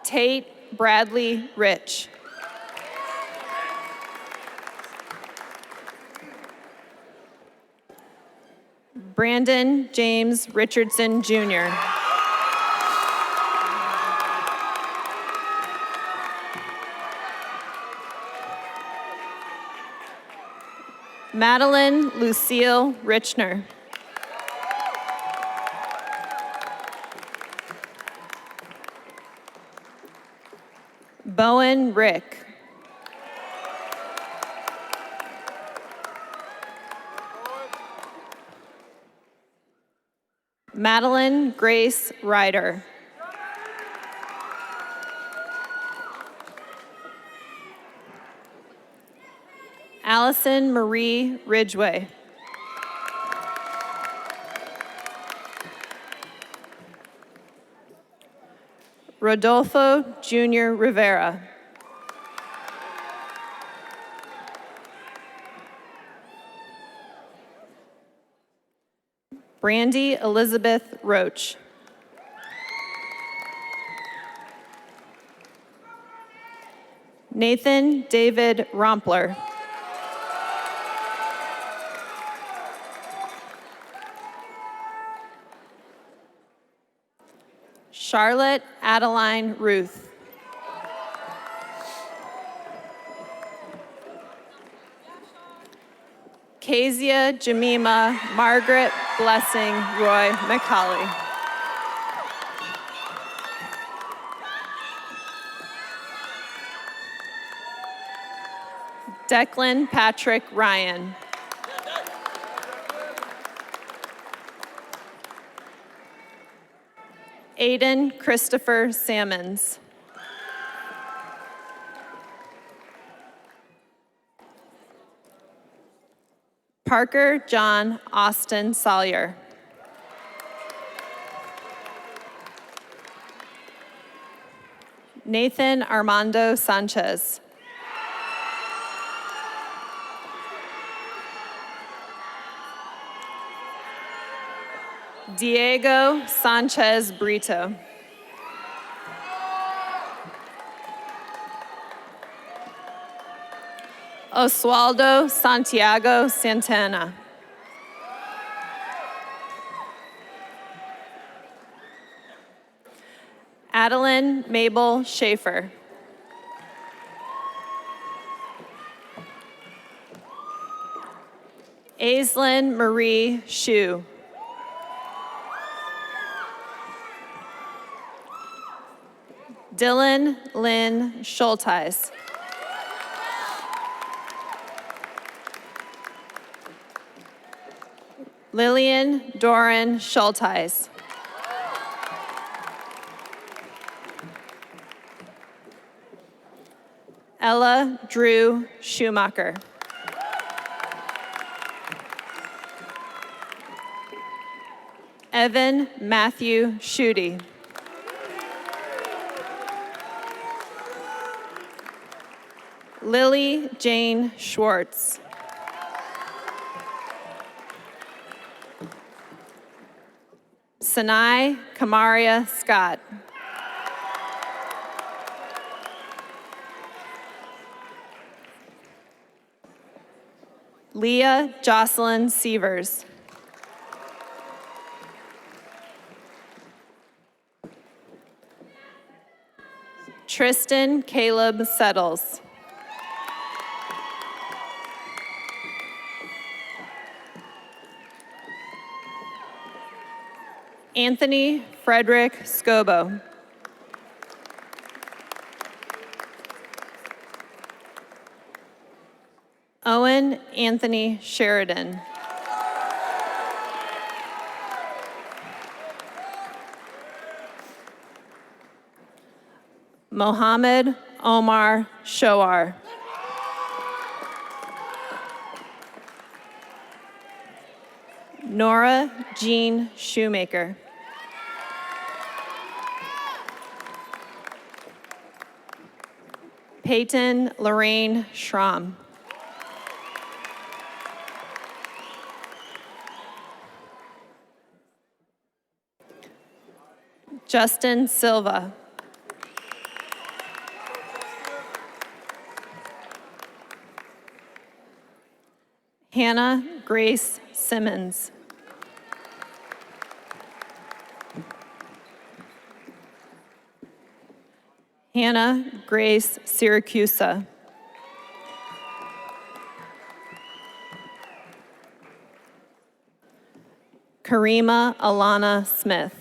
Tate Bradley Rich. Brandon James Richardson, Jr. Madeline Lucille Richner. Bowen Rick. Madeline Grace Ryder. Allison Marie Ridgway. Rodolfo Jr. Rivera. Brandy Elizabeth Roach. Nathan David Rompler. Charlotte Adeline Ruth. Kezia Jemima Margaret Blessing Roy McCauley. Declan Patrick Ryan. Aiden Christopher Salmons. Parker John Austin Sawyer. Nathan Armando Sanchez. Diego Sanchez Brito. Oswaldo Santiago Santana. Adeline Mabel Schaefer. Aislinn Marie Shu. Dylan Lynn Schulteis. Lillian Doran Schulteis. Ella Drew Schumacher. Evan Matthew Schutte. Lily Jane Schwartz. Sanai Kamaria Scott. Leah Jocelyn Sievers. Tristan Caleb Settles. Anthony Frederick Scobo. Owen Anthony Sheridan. Mohammed Omar Shoar. Nora Jean Shoemaker. Peyton Lorraine Schramm. Justin Silva. Hannah Grace Simmons. Hannah Grace Syracusa. Karima Alana Smith.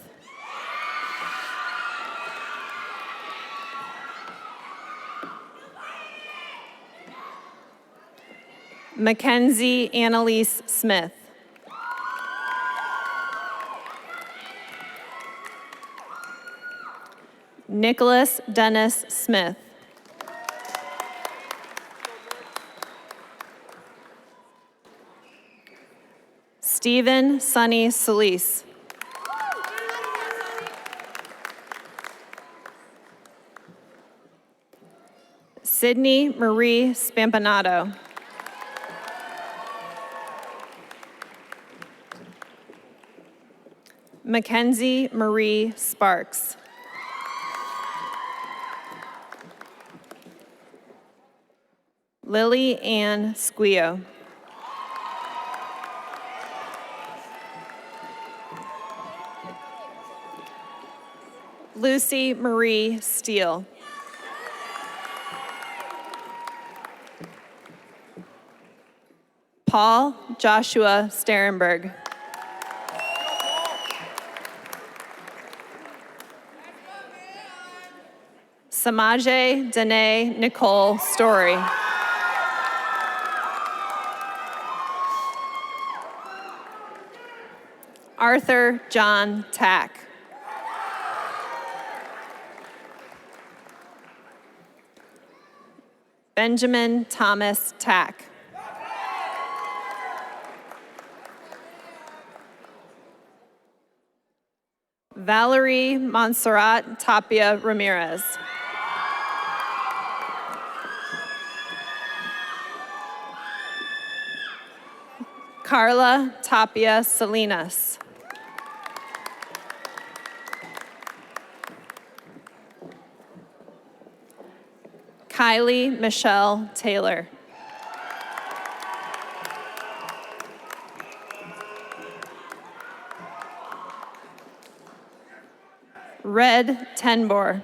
Mackenzie Annalise Smith. Nicholas Dennis Smith. Stephen Sonny Solis. Sydney Marie Spampanato. Mackenzie Marie Sparks. Lily Ann Squio. Lucy Marie Steele. Paul Joshua Sterenberg. Samaje Danae Nicole Story. Arthur John Tack. Benjamin Thomas Tack. Valerie Montserrat Tapia Ramirez. Carla Tapia Salinas. Kylie Michelle Taylor. Red Tenbor.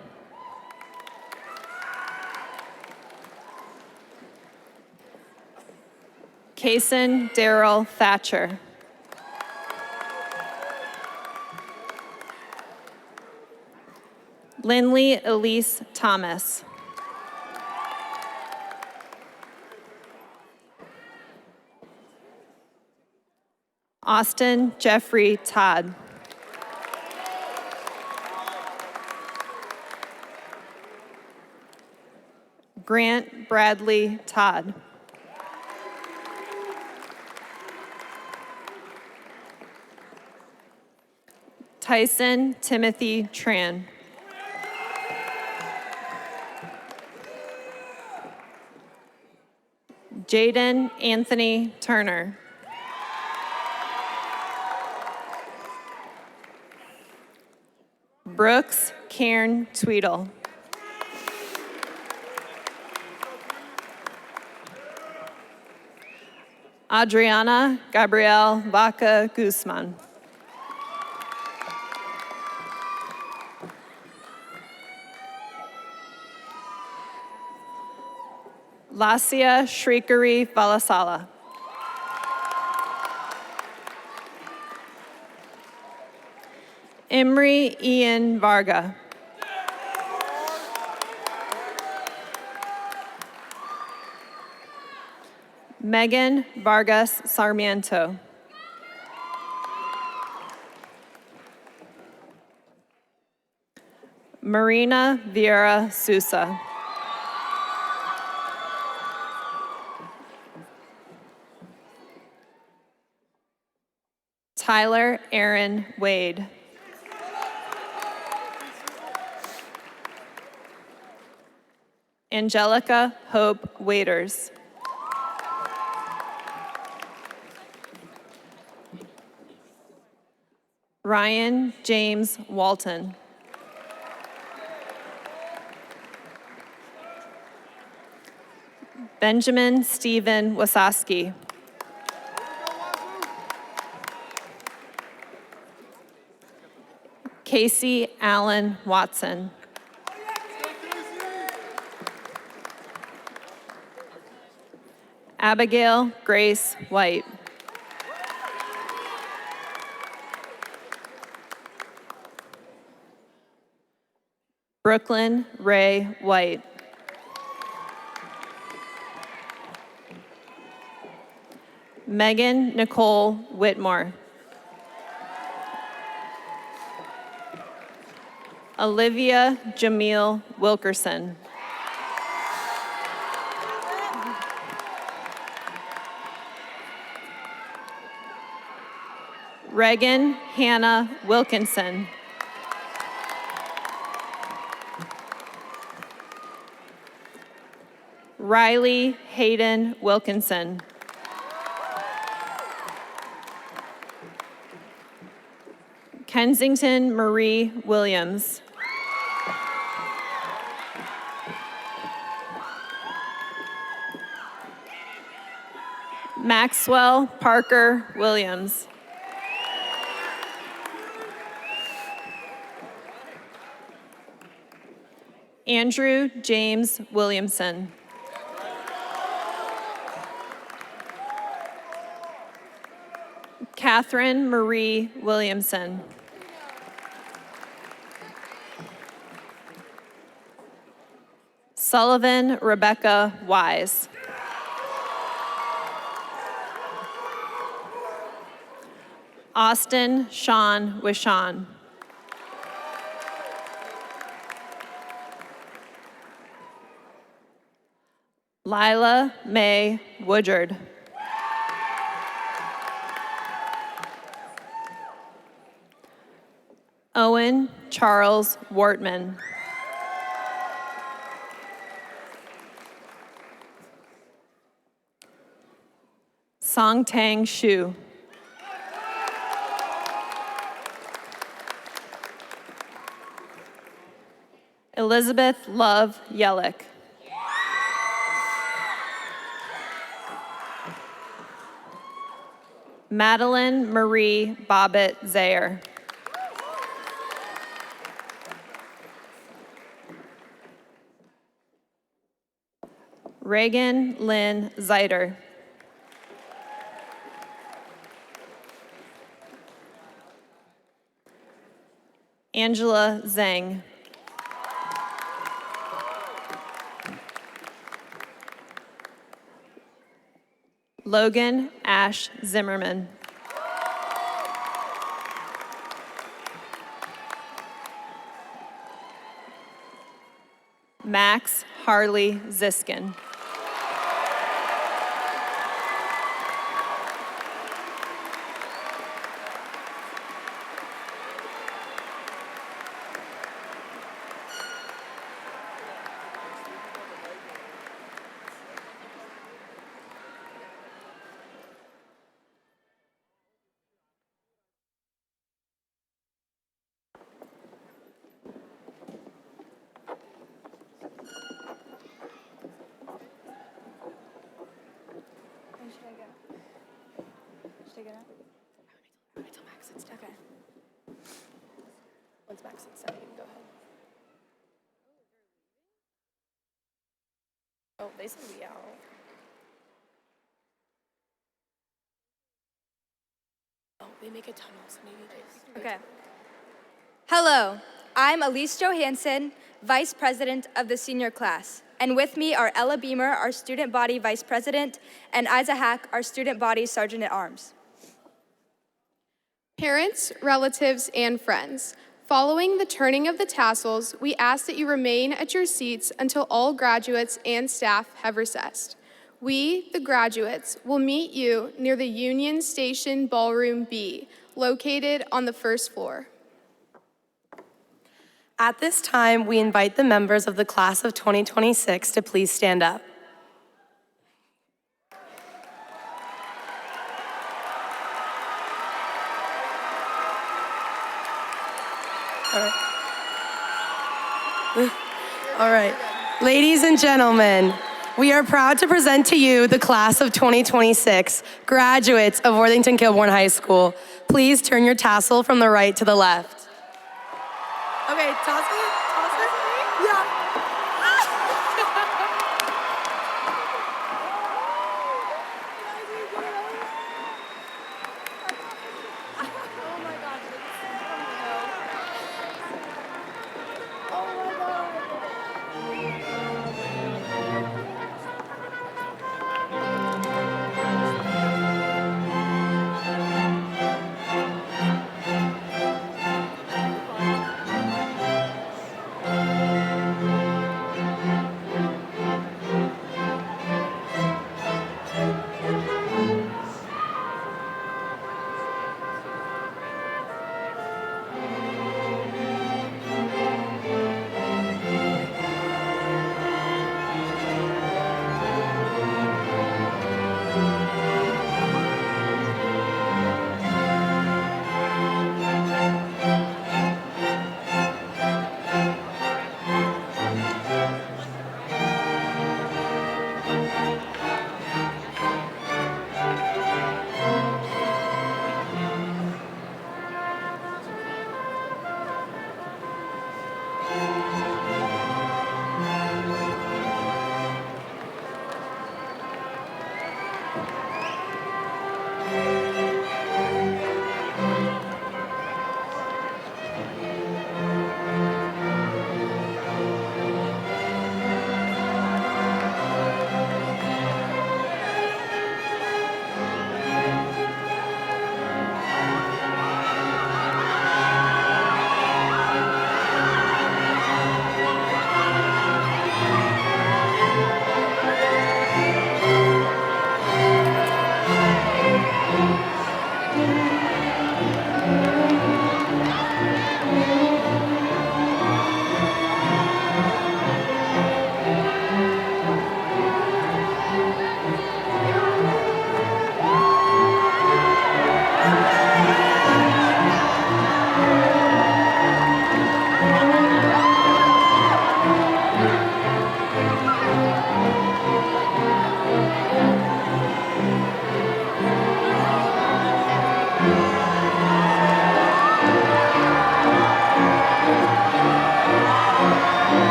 Kason Daryl Thatcher. Lindley Elise Thomas. Austin Jeffrey Todd. Grant Bradley Todd. Tyson Timothy Tran. Jaden Anthony Turner. Brooks Cairn Tweedle. Adriana Gabrielle Vaca Guzman. Lacia Shrikari Valasala. Imri Ian Varga. Megan Vargas Sarmiento. Marina Vieira Sousa. Tyler Aaron Wade. Angelica Hope Waiters. Ryan James Walton. Benjamin Stephen Wasaski. Casey Allen Watson. Abigail Grace White. Brooklyn Ray White. Megan Nicole Whitmore. Olivia Jamil Wilkerson. Reagan Hannah Wilkinson. Riley Hayden Wilkinson. Kensington Marie Williams. Maxwell Parker Williams. Andrew James Williamson. Catherine Marie Williamson. Sullivan Rebecca Wise. Austin Sean Wishon. Lila Mae Woodard. Owen Charles Wortman. Songtang Shu. Elizabeth Love Yellick. Madeline Marie Bobbitt Zayer. Reagan Lynn Zeiter. Angela Zhang. Logan Ash Zimmerman. Max Harley Ziskin. Once Max is set, you can go ahead. Oh, they said we out. Oh, they make a tunnel, so maybe they. Okay. Hello, I'm Elise Johansson, Vice President of the senior class. And with me are Ella Beamer, our Student Body Vice President, and Isa Hack, our Student Body Sergeant at Arms. Parents, relatives, and friends, following the turning of the tassels, we ask that you remain at your seats until all graduates and staff have recessed. We, the graduates, will meet you near the Union Station Ballroom B, located on the first floor. At this time, we invite the members of the class of 2026 to please stand up. All right. Ladies and gentlemen, we are proud to present to you the class of 2026, graduates of Worthington Kilbourne High School. Please turn your tassel from the right to the left. Okay, toss it. Yeah.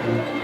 Amen.